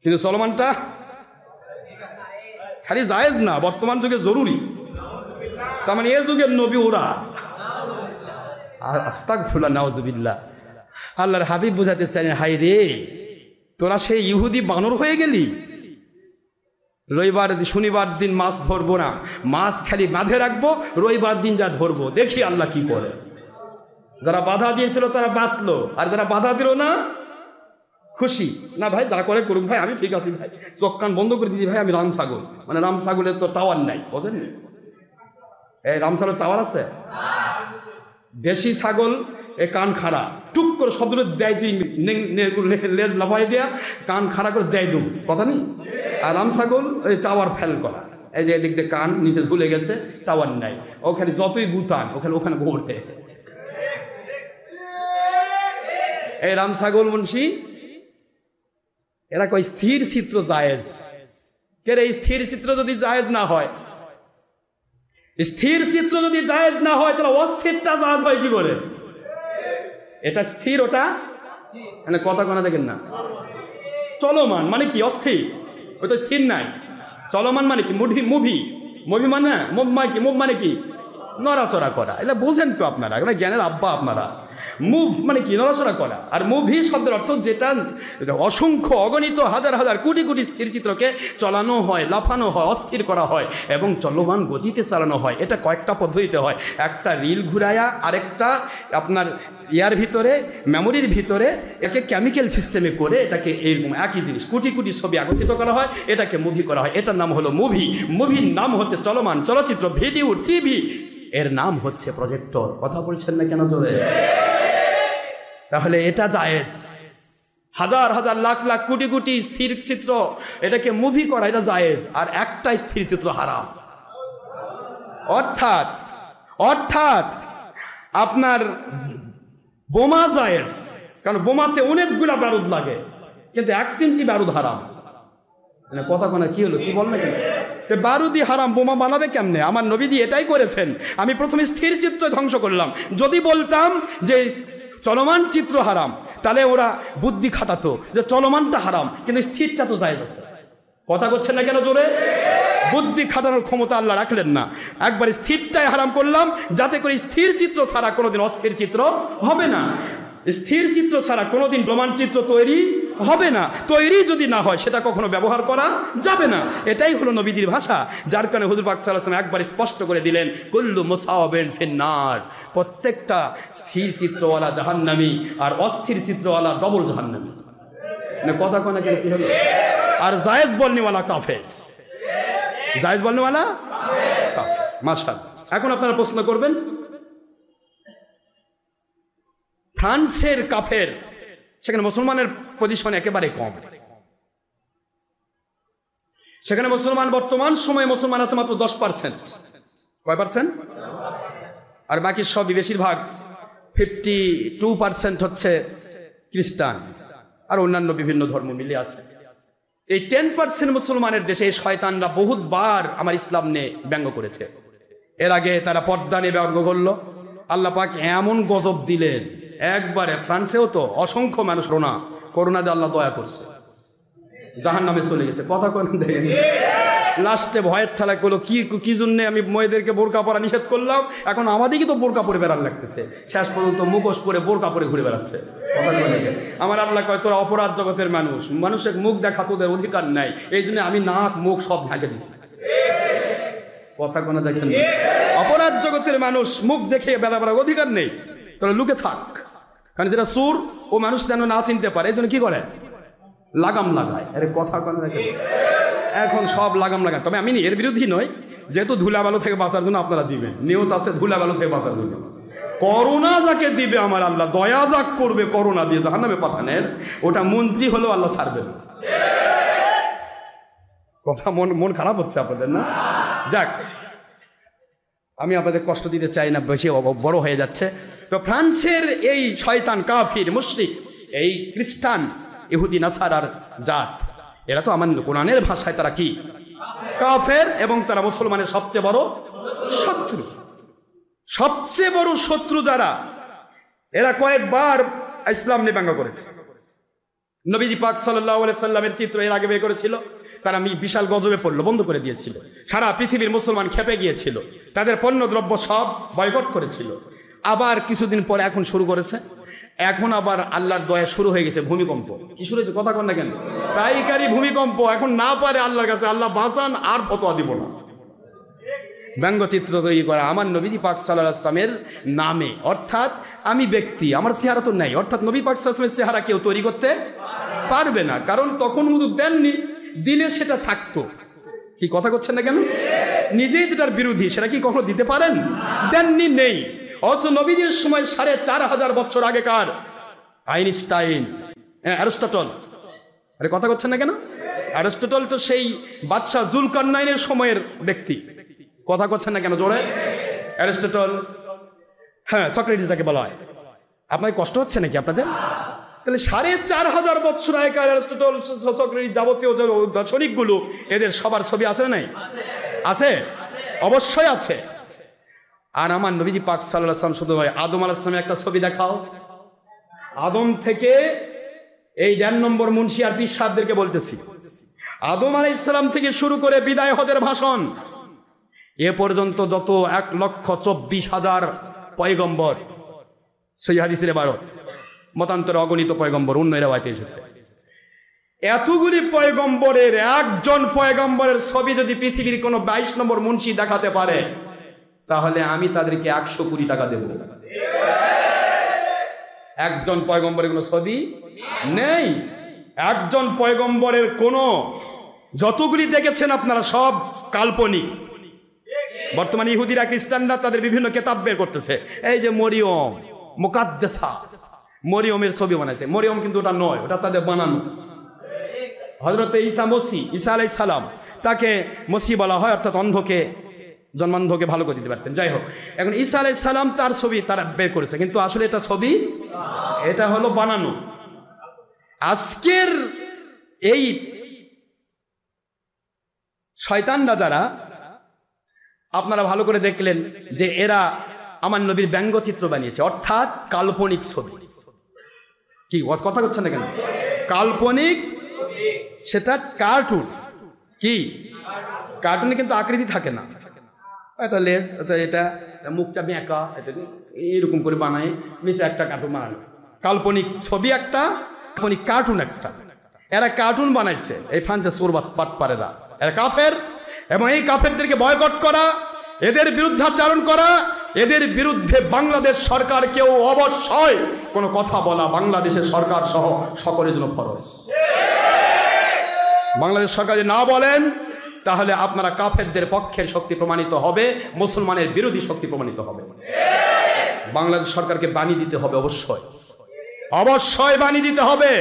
কিন্তু চলমানটা খালি জায়েজ না, বর্তমান যুগে জরুরি। তার মানে এ যুগের নবী ওরা, আস্তাগফিরুল্লাহ, নাউজুবিল্লাহ। আল্লাহর হাবিব বুঝাতে চাই, হাই রে তোরা সেই ইহুদি বানর হয়ে গেলি, রবিবার শনিবার দিন মাছ ধরবো না, মাছ খালি বাঁধে রাখবো, রবিবার দিন যা ধরবো, দেখি আল্লাহ কি করে। যারা বাধা দিয়েছিল তারা বাঁচলো, আর যারা বাধা দিল না খুশি না, ভাই যা করে করুক ভাই, আমি ঠিক আছি ভাই, চোখ কান বন্ধ করে দিদি ভাই, আমি রাম ছাগল। মানে রাম ছাগলের তো টাওয়ার নাই, বোঝেন? এই রাম ছাগলের টাওয়ার আছে? দেশি ছাগল এ কান খাড়া, টুক করে শব্দ দেয়, তুই লেজ লাফাই দেয়া কান খাড়া করে দেয় দু, কথা নেই। আর রাম ছাগল ওই টাওয়ার ফেল করা, এই যে এদিক দিয়ে কান নিচে ঝুলে গেছে, টাওয়ার নাই, ওখানে যতই গুতান ওখানে ঘোরে। এই রাম ছাগল মুন্সি এরা কয় স্থির চিত্র জায়েজ। কে রে, স্থির চিত্র যদি জায়েজ না হয়, স্থির চিত্র যদি জায়েজ না হয়, তাহলে অস্থিরটা জায়েজ হয় কি করে? এটা স্থির, ওটা মানে কথা কোনা দেখেন না। চলমান মানে কি? অস্থির, ওটা স্থির নাই। চলমান মানে কি? মুভি মানে মুভ মানে কি? নড়াচড়া করা। এটা বুঝেন তো আপনারা, এটা জ্ঞানের আব্বা আপনারা। মুভ মানে কি? নড়াচড়া করা। আর মুভি শব্দের অর্থ যেটা অসংখ্য অগণিত হাজার হাজার কোটি কোটি স্থির চিত্রকে চলানো হয়, লাফানো হয়, অস্থির করা হয় এবং চলমান গতিতে চালানো হয়। এটা কয়েকটা পদ্ধতিতে হয়। একটা রিল ঘুরায়া, আরেকটা আপনার ইয়ার ভিতরে, মেমোরির ভিতরে একে কেমিক্যাল সিস্টেমে করে এটাকে এইরকম একই জিনিস কোটি কোটি ছবি একত্রিত করা হয়, এটাকে মুভি করা হয়। এটার নাম হলো মুভি। মুভির নাম হচ্ছে চলমান চলচ্চিত্র, ভিডিও, টিভি, এর নাম হচ্ছে প্রজেক্টর। কথা বলছেন না কেন জোরে? তাহলে এটা জায়েজ, হাজার হাজার লাখ লাখ কোটি কোটি স্থির চিত্র এটাকে মুভি করা এটা জায়েজ, আর একটা স্থির চিত্র হারাম। অর্থাৎ অর্থাৎ আপনার বোমা জায়েজ, কারণ বোমাতে অনেকগুলা বারুদ লাগে, কিন্তু 1 চিমটি বারুদ হারাম। কথা কোনা কি হলো, কি বল না কেন? বারুদি হারাম, বোমা বানাবে কেমনে? আমার নবীজি এটাই করেছেন। আমি প্রথমে স্থির চিত্র ধ্বংস করলাম। যদি বলতাম যে চলমান চিত্র হারাম, তাহলে ওরা বুদ্ধি খাটাতো যে চলমানটা হারাম, কিন্তু স্থিরটা তো জায়েজ আছে। কথা করছেন না কেন জোরে? বুদ্ধি খাটানোর ক্ষমতা আল্লাহ রাখলেন না, একবার স্থিরটাই হারাম করলাম, যাতে করে স্থির চিত্র ছাড়া কোনোদিন অস্থির চিত্র হবে না। স্থির চিত্র ছাড়া কোনোদিন প্রমাণ চিত্র তৈরি হবে না। তৈরি যদি না হয় সেটা কখনো ব্যবহার করা যাবে না। এটাই হলো নবীজির ভাষা, যার কারণে হুজুর পাক সাল্লাল্লাহু আলাইহি ওয়াসাল্লাম একবার স্পষ্ট করে দিলেন, কুল্লু মুসাওয়াবিন ফিন্নার, প্রত্যেকটা স্থির চিত্রওয়ালা জাহান্নামী আর অস্থির চিত্রওয়ালা ডবল জাহান্নামী। কথা কোনা কেন কি হলো? আর জায়েজ বলনেওয়ালা কাফের, জায়েজ বলনেওয়ালা কাফের। মাশাআল্লাহ। এখন আপনারা প্রশ্ন করবেন, ফ্রান্সের কাফের, সেখানে মুসলমানের পজিশন একেবারে কম। সেখানে মুসলমান বর্তমান সময়ে মুসলমান আছে মাত্র 10%। কয় পার্সেন্ট? আর বাকি সবই বেশিরভাগ 52% হচ্ছে খ্রিস্টান আর অন্যান্য বিভিন্ন ধর্ম মিলে আছে। এই 10% মুসলমানের দেশে এই শয়তানরা বহুতবার আমার ইসলাম নিয়ে ব্যঙ্গ করেছে। এর আগে তারা পর্দা নিয়ে ব্যঙ্গ করলো, আল্লাহ পাক এমন গজব দিলেন একবারে। ফ্রান্সেও তো অসংখ্য মানুষ করোনা দিয়ে আল্লাহ দয়া করছে, জাহান্নামে চলে গেছে। কথা কোন দেখেন, লাস্টে ভয়ের ঠেলা করলো কি জন্য আমি মেয়েদেরকে বোরকা পরা নিষেধ করলাম, এখন আমাদেরকে তো বোরকা পরে বেড়ার লাগতেছে। শেষ পর্যন্ত মুখোশ পরে বোরকা পরে ঘুরে বেড়াচ্ছে। আমার আল্লাহ কয়, তোরা অপরাধ জগতের মানুষ, মানুষের মুখ দেখা তোদের অধিকার নাই, এই জন্য আমি নাক মুখ সব ঢাকে দিচ্ছি। কথা কোন দেখেন, অপরাধ জগতের মানুষ মুখ দেখে বেড়াবার অধিকার নেই, তোরা লুকে থাক। কারণ যেটা সুর ও মানুষ যেন না চিনতে পারে, এই জন্য কি করে? লাগাম লাগায়। আরে কথা কোন দেখেন, এখন সব লাগাম লাগায়। তবে আমি এর বিরোধী নই, যেহেতু ধুলাবালু থেকে বাঁচার জন্য আপনারা দিবেন, নিয়ত আছে ধুলাবালু থেকে বাঁচার জন্য। করোনা যাকে দিবে আমার আল্লাহ, দয়া যাক করবে করোনা দিয়ে জাহান্নামে পাঠানের, ওটা মন্ত্রী হলেও আল্লাহ ছাড়বে না। কথা মন খারাপ হচ্ছে আপনাদের না? যাক, আমি আপনাদের কষ্ট দিতে চাই না, বেশি বড় হয়ে যাচ্ছে। তো ফ্রান্সের এই শয়তান কাফির মুশরিক, এই খ্রিস্টান ইহুদি নাসারার জাত, এরা তো আমার কোরআনের ভাষায় তারা কি? কাফের, এবং তারা মুসলমানের সবচেয়ে বড় শত্রু। সবচেয়ে বড় শত্রু যারা, এরা কয়েকবার ইসলাম নিয়ে ব্যঙ্গ করেছে। নবীজি পাক সাল্লাল্লাহু আলাইহি সাল্লামের চিত্র এর আগে বের করেছিল, তারা বিশাল গজবে পড়লো, বন্ধ করে দিয়েছিল। সারা পৃথিবীর মুসলমান খেপে গিয়েছিল, তাদের পণ্য দ্রব্য সব বয়কট করেছিল। আবার কিছুদিন পরে এখন শুরু করেছে, এখন আবার আল্লাহর দয়া শুরু হয়ে গেছে ভূমিকম্প। কি শুরু হয়েছে? কথা কন না কেন? পাইকারি ভূমিকম্প। এখন না পারে আল্লাহর কাছে, আল্লাহ বাঁচান, আর ফতোয়া দিব না। ব্যঙ্গচিত্র তৈরি করা আমার নবীজি পাক সাল্লাল্লাহু আলাইহি ওয়াসাল্লামের নামে, অর্থাৎ আমি ব্যক্তি, আমার চেহারা তো নাই, অর্থাৎ নবী পাক সাল্লাল্লাহু আলাইহি ওয়াসাল্লামের চেহারা কেউ তৈরি করতে পারবে না, কারণ তখন হুজুর দেননি, দিলে সেটা থাকতো। কি কথা করছেন না কেন? নিজেই যেটার বিরোধী সেটা কি কখনো দিতে পারেন? দেননি, নেই। অথচ নবীজির সময় 4500 বছর আগেকার আইনস্টাইন, অ্যারিস্টটল, আরে কথা করছেন না কেন? অ্যারিস্টটল তো সেই বাদশাহ জুলকারনাইনের সময়ের ব্যক্তি। কথা করছেন না কেন জোরে? অ্যারিস্টটল, হ্যাঁ, সক্রেটিস যাকে বলা হয়। আপনার কষ্ট হচ্ছে নাকি আপনাদের? তাহলে 4500 বছর আগেকার অ্যারিস্টটল, সক্রেটিস, যাবতীয় যে দার্শনিকগুলো, এদের সবার ছবি আছে না নাই? আছে, অবশ্যই আছে। আর আমার নবীজি পাক সাল্লাল্লাহু আলাইহি ওয়াসাল্লাম শুধু নয়, আদম আলাইহিস সালামের একটা ছবি দেখাও। আদম থেকে এই 1.5 নম্বর মুন্সি আর পীর সাহেবদেরকে বলতেছি, আদম আলাইহিস সালাম থেকে শুরু করে বিদায় হজের ভাষণ এ পর্যন্ত যত 1,24,000 পয়গম্বর, সহিহ হাদিসের ইবারত, মতান্তরে অগণিত পয়গম্বর, অন্য রিওয়ায়াতে এসেছে। এতগুলি পয়গম্বরের একজন পয়গম্বরের ছবি যদি পৃথিবীর কোনো 22 নম্বর মুন্সি দেখাতে পারে, তাহলে আমি তাদেরকে 100 কোটি টাকা দেব। একজন পয়গম্বরের কোনো ছবি নেই, একজন পয়গম্বরের কোনো, যতগুলি দেখেছেন আপনারা সব কাল্পনিক। বর্তমানে ইহুদিরা, খ্রিস্টানরা তাদের বিভিন্ন কিতাব বের করতেছে, এই যে মরিয়ম মুকাদ্দাসা, মরিয়মের ছবি বানাইছে। মরিয়ম কিন্তু ওটা নয়, ওটা তাদের বানানো। হযরতে ঈসা আলাইহিস সালাম, তাকে মসিহ বলা হয়, অর্থাৎ অন্ধকে জন্মান্ধকে ভালো করে দিতে পারতেন। যাই হোক, এখন ঈসা আলাইহিস সালাম তার ছবি তারা বের করেছে, কিন্তু আসলে এটা ছবি, এটা হলো বানানো। আজকের এই শয়তানরা যারা, আপনারা ভালো করে দেখলেন যে এরা আমার নবীর ব্যঙ্গচিত্র বানিয়েছে, অর্থাৎ কাল্পনিক ছবি। কি কথা করছেন না কেন? কাল্পনিক, সেটা কার্টুন। কি কার্টুনে কিন্তু আকৃতি থাকে না, এটা লেজ, এটা মুখটা বেঁকা, এটা এইরকম করে বানায়, মিশে একটা কার্টুন বানানো। কাল্পনিক ছবি একটা, কাল্পনিক কার্টুন একটা। এরা কার্টুন বানাইছে, এই ফানছে চোরবাদ পাটপারেরা, এরা কাফের। এবং এই কাফেরদেরকে বয়কট করা, এদের বিরুদ্ধাচারণ করা, এদের বিরুদ্ধে বাংলাদেশ সরকারকেও অবশ্যই কোনো কথা বলা বাংলাদেশের সরকার সহ সকলের জন্য ফরজ। বাংলাদেশ সরকার যদি না বলেন, তাহলে আপনারা কাফেরদের পক্ষের শক্তি প্রমাণিত হবে, মুসলমানের বিরোধী শক্তি প্রমাণিত হবে। বাংলাদেশ সরকারকে বাণী দিতে হবে, অবশ্যই অবশ্যই বাণী দিতে হবে।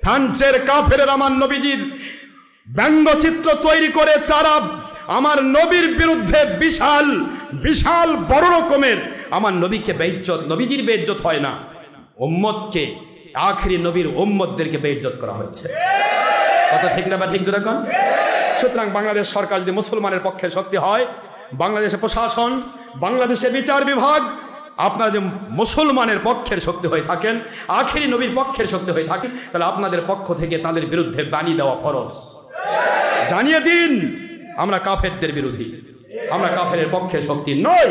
ফ্রান্সের কাফের আমার নবীজির ব্যঙ্গচিত্র তৈরি করে তারা আমার নবীর বিরুদ্ধে বিশাল বিশাল বড় রকমের আমার নবীকে বেইজ্জত, নবীজির বেইজ্জত হয় না, উম্মতকে, আখেরি নবীর উম্মতদেরকে বেইজ্জত করা হয়েছে। কথা ঠিক না বা ঠিক যেরকম? সুতরাং বাংলাদেশ সরকার যদি মুসলমানের পক্ষে শক্তি হয়, বাংলাদেশের প্রশাসন, বাংলাদেশের বিচার বিভাগ আপনারা যে মুসলমানের পক্ষের শক্তি হয়ে থাকেন, আখেরি নবীর পক্ষের শক্তি হয়ে থাকেন, তাহলে আপনাদের পক্ষ থেকে তাদের বিরুদ্ধে বাণী দেওয়া ফরজ। জানিয়ে দিন আমরা কাফেরদের বিরোধী, আমরা কাফেরের পক্ষের শক্তি নই,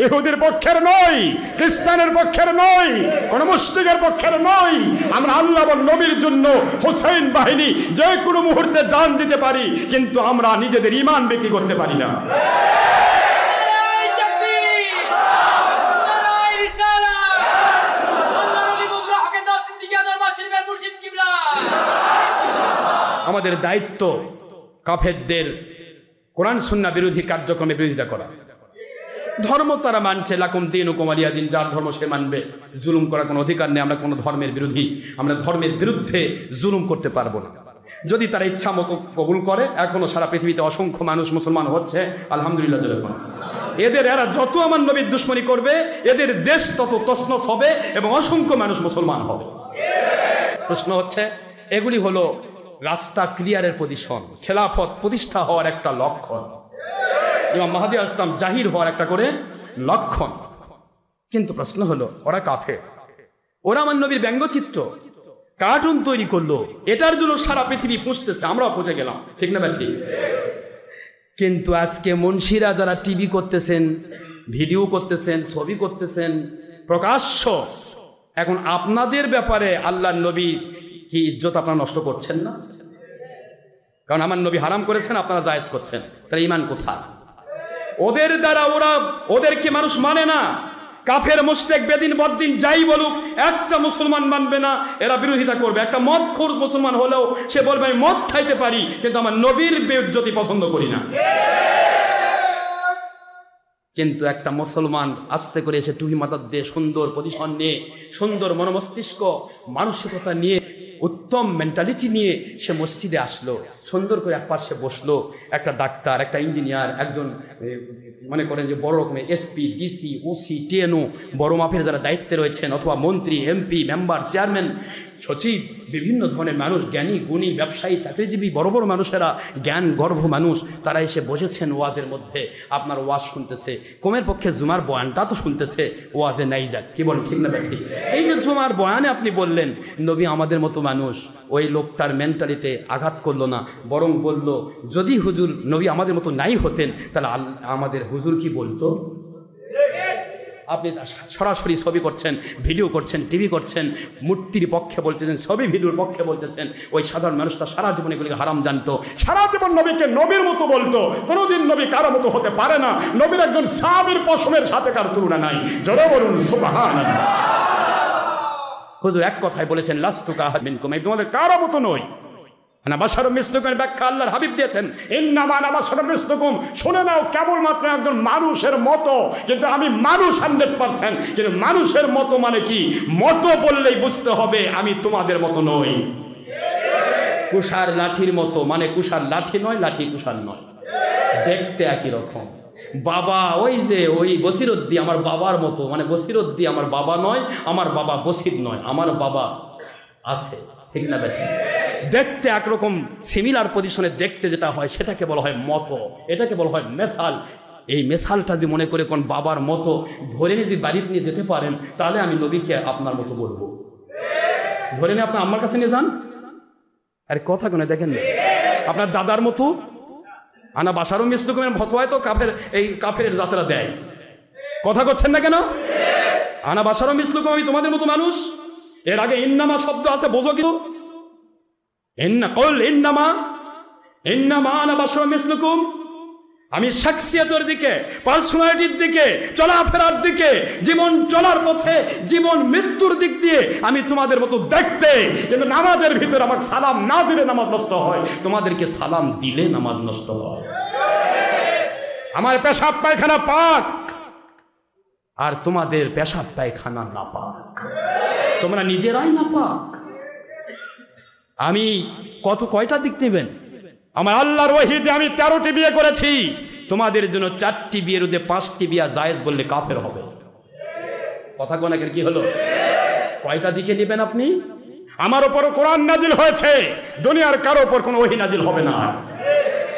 ইহুদির পক্ষের নই, খ্রিস্টানের পক্ষের নই, কোন মুশরিকের পক্ষের নই। আমরা আল্লাহ এবং নবীর জন্য হুসাইন বাহিনী যে কোনো মুহূর্তে জান দিতে পারি, কিন্তু আমরা নিজেদের ঈমান বিক্রি করতে পারি না। আমাদের দায়িত্ব কাফেরদের কোরআন সুন্নাহ বিরোধী কার্যক্রমে বিরোধিতা করা। ধর্ম তারা মানছে, লাকুম দীনুকুম ওয়ালিয়া দিন, যার ধর্ম সে মানবে, জুলুম করার কোনো অধিকার নেই। আমরা কোনো ধর্মের বিরোধী, আমরা ধর্মের বিরুদ্ধে জুলুম করতে পারবো না। যদি তারা ইচ্ছা মতো কবুল করে, এখনো সারা পৃথিবীতে অসংখ্য মানুষ মুসলমান হচ্ছে, আলহামদুলিল্লাহ। এরা যত আমার নবীর দুশ্মনী করবে, এদের দেশ তত তছনছ হবে এবং অসংখ্য মানুষ মুসলমান হবে। প্রশ্ন হচ্ছে, এগুলি হলো রাস্তা ক্লিয়ারের পজিশন, খেলাফত প্রতিষ্ঠা হওয়ার একটা লক্ষণ, ইমাম মাহদী আলাইহিস সালাম জাহির হওয়ার একটা করে লক্ষণ। কিন্তু প্রশ্ন হলো, ওরা কাফের, ওরা আমার নবীর ব্যঙ্গচিত্র কার্টুন তৈরি করলো, এটার জন্য সারা পৃথিবী পুষতেছে, আমরাও পুষে গেলাম, ঠিক না ভাই? ঠিক। কিন্তু আজকে মুন্সিরা যারা টিভি করতেছেন, ভিডিও করতেছেন, ছবি করতেছেন প্রকাশ্য, এখন আপনাদের ব্যাপারে আল্লাহর নবী কি ইজ্জত আপনারা নষ্ট করছেন না? কারণ আমার নবী হারাম করেছেন, আপনারা জায়েজ করছেন, তাহলে ঈমান কোথায়? ওদের দ্বারা ওদেরকে মানুষ মানে না। কাফের মুশরিক বেদিন বদ্দিন যাই বলুক, একটা মুসলমান মানবে না, এরা বিরোধিতা করবে। একটা মদখোর মুসলমান হলেও সে বলবে আমি মদ খাইতে পারি, কিন্তু আমার নবীর বেইজ্জতি পছন্দ করি না। কিন্তু একটা মুসলমান আস্তে করে এসে টুপি মাথার দিয়ে, সুন্দর পজিশন নিয়ে, সুন্দর মনোমস্তিষ্ক মানসিকতা নিয়ে, উত্তম মেন্টালিটি নিয়ে সে মসজিদে আসলো, সুন্দর করে এক পাশে বসলো। একটা ডাক্তার, একটা ইঞ্জিনিয়ার, একজন মনে করেন যে বড় রকমের এসপি, ডিসি, ওসি, টিএনও, বড় মাপের যারা দায়িত্বে রয়েছেন, অথবা মন্ত্রী, এমপি, মেম্বার, চেয়ারম্যান, সচিব, বিভিন্ন ধরনের মানুষ, জ্ঞানী গুণী, ব্যবসায়ী, চাকরিজীবী, বড় বড় মানুষেরা, জ্ঞান গর্ভ মানুষ, তারা এসে বসেছেন ওয়াজের মধ্যে, আপনার ওয়াজ শুনতেছে। কমের পক্ষে জুমার বয়ানটা তো শুনতেছে, ওয়াজে নাই যাক, কি বলেন, ঠিক না ঠিক? এই যে জুমার বয়ানে আপনি বললেন নবী আমাদের মতো মানুষ, ওই লোকটার মেন্টালিটি আঘাত করলো না, বরং বলল যদি হুজুর নবী আমাদের মতো নাই হতেন, তাহলে আমাদের হুজুর কি বলতো? আপনি সরাসরি ছবি করছেন, ভিডিও করছেন, টিভি করছেন, মূর্তির পক্ষে বলতেছেন, ছবি ভিডিওর পক্ষে বলতেছেন। ওই সাধারণ মানুষটা সারা জীবন এগুলিকে হারাম জানতো, সারা জীবন নবীকে নবীর মতো বলতো। কোনোদিন নবী কারো মতো হতে পারে না। নবীর একজন সাহাবীর পশমের সাথে কার তুলনা নাই। জোরে বলুন সুবহানাল্লাহ। হুজুর এক কথায় বলেছেন, লাস্তু কাআহাদিন মিনকুম, আমি তোমাদের কারো মতো নই। না বাশারুম মিসলুকুমের ব্যাখ্যা আল্লাহর হাবিব দিয়েছেন, ইন্নামা আনা বাশারুম মিসলুকুম, শুনে নাও কেবলমাত্র একজন মানুষের মতো, কিন্তু আমি মানুষ 100%। কিন্তু মানুষের মতো মানে কি? মতো বললেই বুঝতে হবে আমি তোমাদের মতো নই। কুষার লাঠির মতো মানে কুষার লাঠি নয়, লাঠি কুষার নয়, দেখতে একই রকম। বাবা ওই যে ওই বসিরউদ্দি আমার বাবার মতো, মানে বসিরউদ্দি আমার বাবা নয়, আমার বাবা বসির নয়, আমার বাবা আছে, ঠিক না বেঠিক? দেখতে একরকম সিমিলার পজিশনে দেখতে যেটা হয় সেটাকে বলা হয় মতো, এটাকে বলা হয় মেসাল। এই মেসালটা যদি মনে করে কোন বাবার মতো ধরে নিয়ে যদি বাড়িতে নিয়ে যেতে পারেন, তাহলে আমি নবীকে আপনার মতো বলবো। ধরে নিয়ে আপনার আমার কাছে নিয়ে যান, আরে কথা কোনে দেখেন না, আপনার দাদার মতো আনা বাশারুম মিসলুকুমের ফতোয়ায় তো কাফের জাতরা দেয়। কথা করছেন না কেন? আনা বাশারুম মিসলুকুম, আমি তোমাদের মতো মানুষ। এর আগে ইন্নামা শব্দ আছে, বোঝো কিন্তু ইন্নামা আনা বাশারুম মিসলুকুম। আমি শাখসিয়তের দিকে, পার্সোনালিটির দিকে, চলাফেরার দিকে, জীবন চলার পথে, জীবন মৃত্যুর দিক দিয়ে আমি তোমাদের মতো দেখতে। কিন্তু নামাজের ভিতরে আমাকে সালাম না দিলে নামাজ নষ্ট হয়, তোমাদেরকে সালাম দিলে নামাজ নষ্ট হয়। আমার পেশাব পায়খানা পাক আর তোমাদের পেশাব পায়খানা না পাক, তোমরা নিজেরাই না পাক। আমি কয়টা দিক নেবেন? আমার আল্লাহর ওহীতে আমি 13টি বিয়ে করেছি, তোমাদের জন্য 4টি বিয়ের মধ্যে 5টি বিয়া জায়েজ বললে কাফের হবে। কথা কোনাকের কি হলো? কয়টা দিকে নেবেন আপনি? আমার উপর কোরআন নাজিল হয়েছে, দুনিয়ার কারো উপর কোনো ওহী নাজিল হবে না।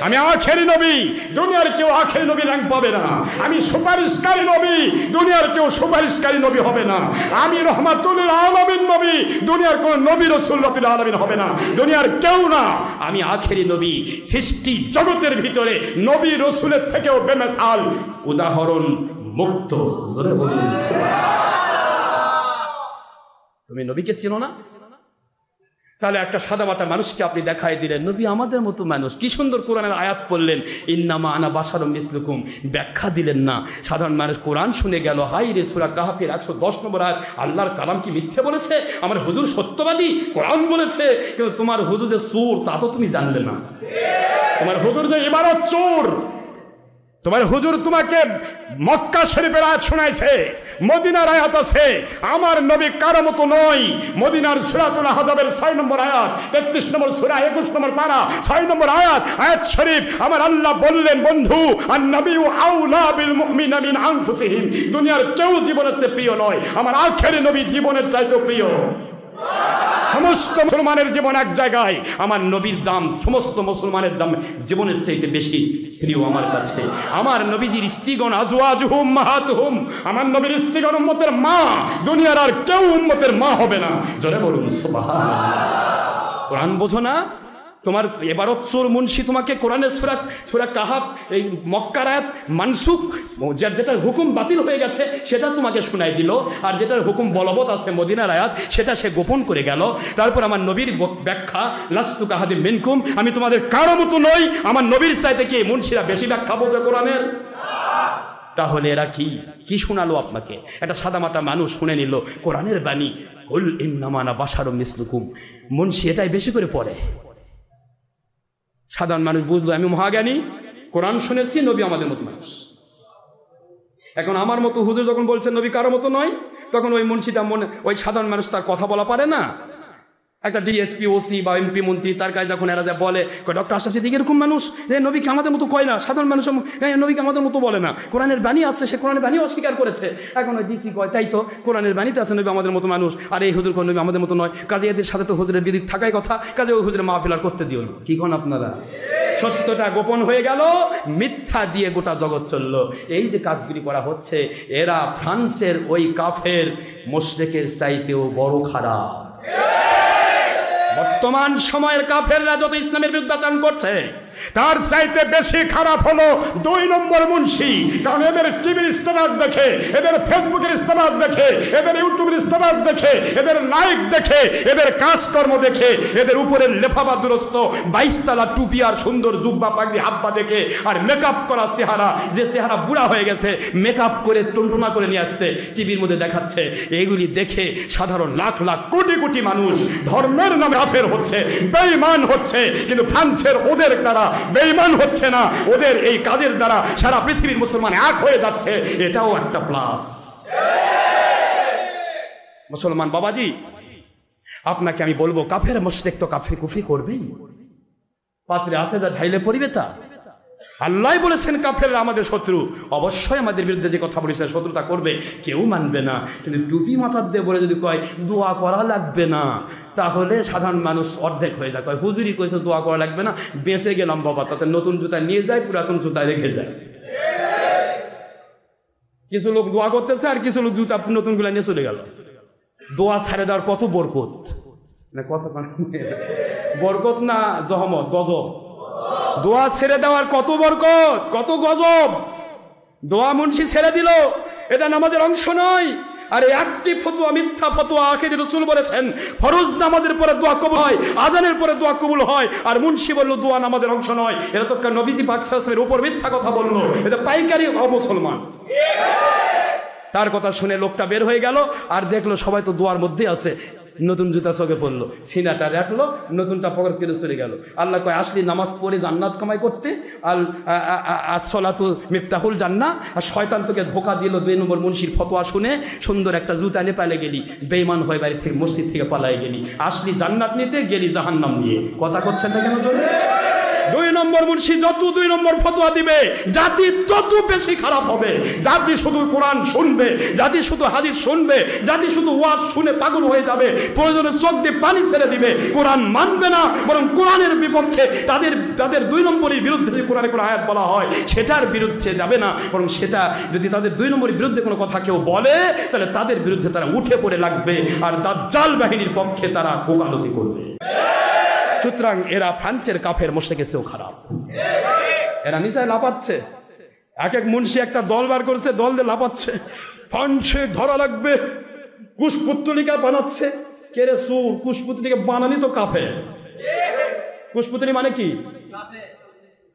আমি আখেরি নবী, দুনিয়ার কেউ আখেরি নবী র‍্যাঙ্ক পাবে না। আমি সুপারিশকারী নবী, দুনিয়ার কেউ সুপারিশকারী নবী হবে না। আমি রহমাতুল আলামিন নবী, দুনিয়ার কোন নবী রাসূল রাতুল আলামিন হবে না, দুনিয়ার কেউ না। আমি আখেরি নবী, সৃষ্টি জগতের ভিতরে নবী রাসূলের থেকেও বেমিসাল, উদাহরণ মুক্ত। জোরে বলুন সুবহানাল্লাহ। তুমি নবীকে চিনো না? তাহলে একটা সাদামাটা মানুষকে আপনি দেখাই দিলেন নবী আমাদের মতো মানুষ। কি সুন্দর কোরআনের আয়াত পড়লেন, ইন্নামা আনা বাশারুম মিসলুকুম, ব্যাখ্যা দিলেন না। সাধারণ মানুষ কোরআন শুনে গেল, হাই রে সূরা কাহফের 110 নম্বর আয়াত, আল্লাহর কালাম কি মিথ্যে বলেছে? আমার হুজুর সত্যবাদী, কোরআন বলেছে। কিন্তু তোমার হুজুর যে চোর তা তো তুমি জানলে না। তোমার হুজুর যে ইবারত চোর, তোমার হুজুর তোমাকে মক্কা শরীফের আয়াত শোনাইছে, মদিনার আয়াত আছে। আমার নবী কারো মতো নয়। মদিনার সূরাতুল আহজাবের 6 নম্বর আয়াত, 33 নম্বর সূরা 21 নম্বর পারা 6 নম্বর আয়াত শরীফ আমার আল্লাহ বললেন, বন্ধু আন-নবিয়্যু আউলা বিল মুমিনিনা মিন আনফুসিহিম, দুনিয়ার কেউ জীবনের চেয়ে প্রিয় নয়, আমার আখেরি নবী জীবনের চাইতেও প্রিয়। সমস্ত মুসলমানের জীবন এক জায়গায়, আমার নবীর দাম সমস্ত মুসলমানের দাম জীবনের চাইতে বেশি প্রিয় আমার কাছে। আমার নবীজির স্ত্রীগণ আজওয়াজুহুম উম্মাহাতুহুম, আমার নবীর স্ত্রীগণ উম্মতের মা, দুনিয়ার আর কেউ উম্মতের মা হবে না। জোরে বলুন সুবহানাল্লাহ। কোরআন বোঝো না? তোমার এবারত চোর মুন্সি তোমাকে কোরআনের সূরা কাহাফ এই মক্কার আয়াত মানসুখ, যেটার হুকুম বাতিল হয়ে গেছে সেটা তোমাকে শোনাই দিল, আর যেটার হুকুম বলবৎ আছে মদিনার আয়াত সেটা সে গোপন করে গেল। তারপর আমার নবীর ব্যাখ্যা, লাস্তু কাহাদিম মিনকুম, আমি তোমাদের কারো মতো নই। আমার নবীর চাইতে কি মুন্সিরা বেশি ব্যাখ্যা বোঝে কোরআনের? তাহলে এরা কি শোনালো আপনাকে? একটা সাদামাটা মানুষ শুনে নিল কোরআনের বাণী, কুল ইন্নামা আনা বাশারুম মিসলুকুম। মুন্সি এটাই বেশি করে পড়ে। সাধারণ মানুষ বুঝলো আমি মহাজ্ঞানী, কোরআন শুনেছি, নবী আমাদের মতো মানুষ। এখন আমার মতো হুজুর যখন বলছেন নবী কারো মতো নয়, তখন ওই মুন্সিটা ওই সাধারণ মানুষ তার কথা বলা পারে না। একটা ডিএসপি, ওসি বা এমপি মন্ত্রী তার কাছে যখন এরা যা বলে, ডক্টর আশরাফ সিদ্দিকী এরকম মানুষ, নবীকে আমাদের মতো কয় না, সাধারণ মানুষ নবীকে আমাদের মতো বলে না, কোরআনের বাণী আছে, সে কোরআনের বাণী অস্বীকার করেছে। এখন ওই ডিসি কয় তাই তো কোরআনের বাণীতে আছে নবী আমাদের মতো মানুষ, আর এই হুজুর কোন নবী আমাদের মতো নয়, কাজে এদের সাথে তো হুজুরের বিদিক থাকাই কথা, কাজে ওই হুজুরের মাহফিল আর করতে দিও না। কি কোন আপনারা? সত্যটা গোপন হয়ে গেল, মিথ্যা দিয়ে গোটা জগৎ চলল। এই যে কাজগুলি করা হচ্ছে, এরা ফ্রান্সের ওই কাফের মুশরিকের চাইতেও বড় খারাপ। বর্তমান সময়ের কাফেররা যত ইসলামের বিরুদ্ধাচরণ করছে, তার চাইতে বেশি খারাপ হলো 2 নম্বর মুন্সি। কারণ এদের টিভির স্ট্যাটাস দেখে, এদের ফেসবুকের স্ট্যাটাস দেখে, এদের ইউটিউবের স্ট্যাটাস দেখে, এদের লাইক দেখে, এদের কাজকর্ম দেখে, এদের উপরের লেফাফা দুরস্ত 22 তলা টুপি আর সুন্দর জুব্বা পাগড়ি হাব্বা দেখে, আর মেকআপ করা চেহারা, যে চেহারা বুড়া হয়ে গেছে, মেকআপ করে টুনটুনা করে নিয়ে আসছে, টিভির মধ্যে দেখাচ্ছে। এইগুলি দেখে সাধারণ লাখ লাখ কোটি কোটি মানুষ ধর্মের নামে কাফের হচ্ছে, বেঈমান হচ্ছে। কিন্তু ফ্রান্সের ওদের দ্বারা বেঈমান হচ্ছে না, ওদের এই কাজের দ্বারা সারা পৃথিবীর মুসলমান এক হয়ে যাচ্ছে। এটাও একটা প্লাস। মুসলমান বাবাজি, আপনাকে আমি বলবো, কাফের মুশরিক তো কাফির কুফরি করবেই। পাত্রে আছে যা ঢাইলে পড়িবে তা। আল্লাহ বলেছেন কাফেররা আমাদের শত্রু, অবশ্যই আমাদের বিরুদ্ধে যে কথা বলেছে শত্রুতা করবে, কেউ মানবে না। কিন্তু টুপি মাথার দিয়ে বলে যদি কয় দোয়া করা লাগবে না, তাহলে সাধারণ মানুষ অর্ধেক হয়ে যায়। কয় হুজুরি কইছে দোয়া করা লাগবে না, বেঁচে গেলাম বাবা। তাতে নতুন জুতা নিয়ে যায়, পুরাতন জুতা রেখে যায়। কিছু লোক দোয়া করতেছে, আর কিছু লোক জুতা নতুন গুলা নিয়ে চলে গেল। দোয়া ছেড়ে দেওয়ার কত বরকত, না কত বরকত না জহমত, গজব। দোয়া ছেড়ে দেওয়ার কত বরকত, কত গজব। দোয়া মুন্সি ছেড়ে দিল, এটা নামাজের অংশ নয়। আর একটি ফতোয়া মিথ্যা ফতোয়া। আখিরি রাসূল বলেছেন ফরজ নামাজের পরে দোয়া কবুল হয়, আজানের পরে দোয়া কবুল হয়। আর মুন্সি বলল দোয়া নামাজের অংশ নয়। এরা তো নবীজি পাক সাল্লাল্লাহু আলাইহি ওয়াসাল্লামের উপর মিথ্যা কথা বললো। এটা পাইকারি অমুসলমান। তার কথা শুনে লোকটা বের হয়ে গেল, আর দেখলো সবাই তো দোয়ার মধ্যে আছে। নতুন জুতা চোখে পড়লো, সিনাটা রাখলো, নতুনটা পকেট কেটে চলে গেল। আল্লাহ কয় আসলি নামাজ পড়ে জান্নাত কামাই করতে, আসসালাতু মিফতাহুল জান্নাহ। আর শয়তান তোকে ধোকা দিল 2 নম্বর মুন্সির ফতোয়া শুনে, সুন্দর একটা জুতা নিয়ে পালে গেলি, বেঈমান হয়ে বাড়ি থেকে মসজিদ থেকে পালাই গেলি। আসলি জান্নাত নিতে, গেলি জাহান্নাম নিয়ে। কথা করছেন না কেন জোরে? 2 নম্বর মুন্সি যত 2 নম্বর ফতোয়া দিবে, জাতি তত বেশি খারাপ হবে। জাতি শুধু কোরআন শুনবে, জাতি শুধু হাদিস শুনবে, জাতি শুধু ওয়াজ শুনে পাগল হয়ে যাবে, প্রয়োজনে চোখ দিয়ে পানি ছেড়ে দিবে, কোরআন মানবে না। বরং কোরআনের বিপক্ষে তাদের 2 নম্বরের বিরুদ্ধে যে কোরআনে কোনো আয়াত বলা হয় সেটার বিরুদ্ধে যাবে না, বরং সেটা যদি তাদের 2 নম্বরের বিরুদ্ধে কোনো কথা কেউ বলে, তাহলে তাদের বিরুদ্ধে তারা উঠে পড়ে লাগবে, আর দাজ্জাল বাহিনীর পক্ষে তারা কোকালতি করবে। সুতরাং এরা ফ্রান্সের কাফের মুশরিকের চেয়েও খারাপ। এরা নিচে লাপাচ্ছে। এক এক মুন্সি একটা দল বার করছে, দল দিয়ে লাপাচ্ছে, ফ্রান্সে ধরা লাগবে, কুশপুত্তলিকা বানাচ্ছে। কে রে সুর? কুশপুত্তলিকা বানানি তো কাফের। কুশপুত্তলি মানে কি?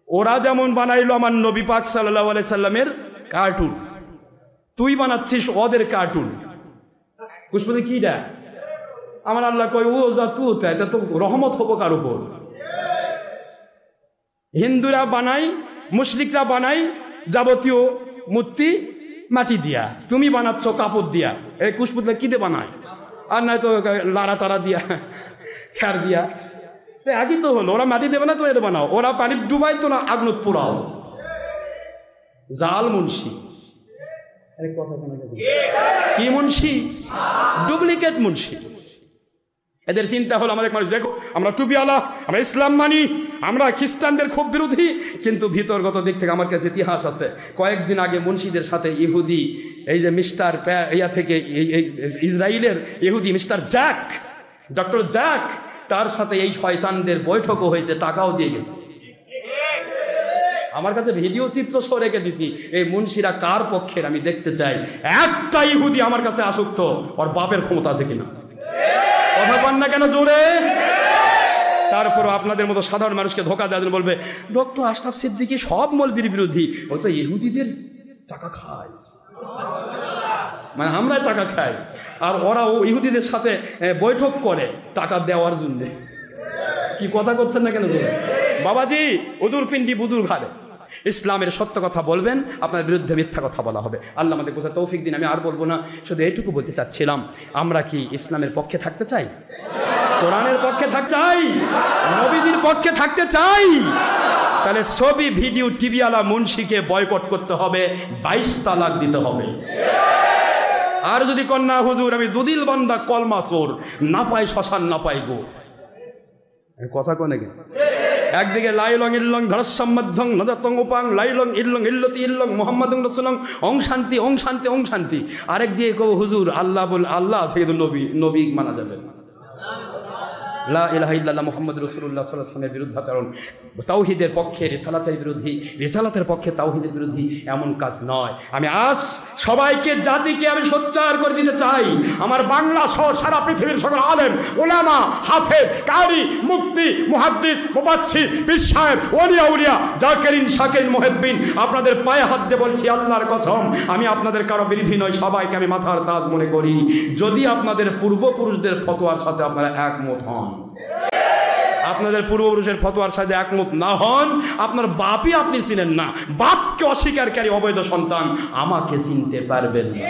ওরা যেমন বানাইলো আমার নবী পাক সাল্লাল্লাহু আলাইহি সাল্লামের কার্টুন, তুই বানাচ্ছিস ওদের কার্টুন। কুশপুত্তলি কি দেয়? আমার আল্লাহ কয় ও যা তু এটা তো রহমত হবো কার উপর। হিন্দুরা বানাই, মুশরিকরা বানাই যাবতীয় মূর্তি মাটি দিয়া, তুমি বানাচ্ছ কাপড় দিয়া। এই কুশপুতলা কি দিয়ে বানায়? আর নয় তো লাড়া টাড়া দিয়া, খ্যার দিয়া। একই তো হলো, ওরা মাটি দেবে না, তো এটা বানাও। ওরা পানি ডুবাই, তো না আগুন পোড়াও। জাল মুন্সি। কি মুন্সি? ডুপ্লিকেট মুন্সি। এদের চিন্তা হলো আমাদের মানুষ দেখো আমরা টুপিওয়ালা, আমরা ইসলাম মানি, আমরা খ্রিস্টানদের খুব বিরোধী, কিন্তু ভিতরগত দিক থেকে আমার কাছে ইতিহাস আছে। কয়েকদিন আগে মুন্সিদের সাথে ইহুদি, এই যে মিস্টার ইয়া থেকে ইসরায়েলের ইহুদি মিস্টার জ্যাক, ডক্টর জ্যাক, তার সাথে এই শয়তানদের বৈঠকও হয়েছে, টাকাও দিয়ে গেছে। আমার কাছে ভিডিও চিত্র সহ রেখে দিছি। এই মুন্সিরা কার পক্ষের আমি দেখতে চাই। একটা ইহুদি আমার কাছে আসুক তো, ওর বাপের ক্ষমতা আছে কিনা। কথা পান না কেন জোরে? তারপরও আপনাদের মতো সাধারণ মানুষকে ধোকা দেওয়ার জন্য বলবে ডক্টর আশরাফ সিদ্দিকী সব মৌলবীর বিরোধী, ও তো ইহুদিদের টাকা খায়, মানে আমরা টাকা খাই, আর ওরা ও ইহুদিদের সাথে বৈঠক করে টাকা দেওয়ার জন্য। কি কথা করছেন না কেন জোরে? বাবাজি, উদুর পিন্ডি বুদুর ঘাড়ে। ইসলামের সত্য কথা বলবেন, আপনার বিরুদ্ধে মিথ্যা কথা বলা হবে। আল্লাহ আমাদের বোঝা তৌফিক দিন। আমি আর বলবো না, শুধু এইটুকু বলতে চাচ্ছিলাম, আমরা কি ইসলামের পক্ষে থাকতে চাই? কোরআনের পক্ষে থাকতে চাই? নবীজির পক্ষে থাকতে চাই? তাহলে ছবি ভিডিও টিভিওয়ালা মুন্সিকে বয়কট করতে হবে, 22 তালাক দিতে হবে। আর যদি কন্যা হুজুর আমি দুদিল বান্দা কলমা চোর, না পাই শ্মশান না পাই গো, কথা কোনে গে? একদিকে লাইলং ইল্লং ধরসাম্মাধ্যং নদাতং উপাং লাইলং ইল্লং ইল্লতি ইল্লং মুহাম্মাদুন রাসূলুল্লাহ ওং শান্তি ওং শান্তি ওং শান্তি। আরেক দিয়ে কো হুজুর আল্লাহ বল আল্লাহ আছে, কিন্তু নবী মানা যাবে না। লা ইলাহা ইল্লাল্লাহ মুহাম্মাদুর রাসূলুল্লাহ সাল্লাল্লাহু আলাইহি ওয়াসাল্লামের বিরুদ্ধাচরণ, তাওহীদের পক্ষে রিসালাতের বিরোধী, রিসালাতের পক্ষে তাওহীদের বিরোধী, এমন কাজ নয়। আমি আজ সবাইকে, জাতিকে আমি সোচ্চার করে দিতে চাই, আমার বাংলা সহ সারা পৃথিবীর সকল আলেম, উলামা, হাফেজ, কারি, মুফতি, মুহাদ্দিস, মুফাসসির, পীর সাহেব, ওলিয়া উলিয়া, জাকিরিন, শাকিরিন, মুহিব্বিন, আপনাদের পায়ে হাত দিয়ে বলছি আল্লাহর কসম, আমি আপনাদের কারো বিরোধী নই, সবাইকে আমি মাথার তাজ মনে করি। যদি আপনাদের পূর্বপুরুষদের ফতোয়ার সাথে আপনারা একমত হন, আপনাদের পূর্বপুরুষের ফতোয়ার সাথে একমত না হন, আপনার বাপই আপনি চিনেন না, বাপকে অস্বীকারী অবৈধ সন্তান আমাকে চিনতে পারবেন না।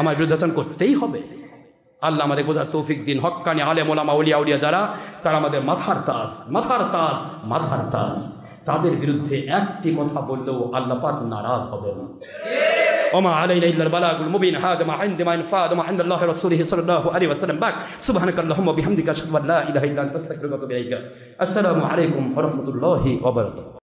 আমার বিরুদ্ধাচরণ করতেই হবে। আল্লাহ আমাদের বোঝার তৌফিক দিন। হক্কানি আলেম ওলামা উলিয়া উলিয়া যারা, তারা আমাদের মাথার তাজ, মাথার তাজ, মাথার তাজ। তাদের বিরুদ্ধে একটি কথা বললেও আল্লাহ পাক নারাজ হবেন। ওমা আলাইনা ইল্লাল বালাগুল মুবিন। হাদা মা ইনদি মা ইনফাদ মা ইনদাল্লাহি রাসূলিহি সাল্লাল্লাহু আলাইহি ওয়াসাল্লাম। বাক সুবহানাকাল্লাহুম্মা বিহামদিকা আশহাদু আল্লা ইলাহা ইল্লা আনতা আস্তাগফিরুকা ওয়া আতুবু ইলাইক। আসসালামু আলাইকুম ওয়া রাহমাতুল্লাহি ওয়া বারাকাতুহু।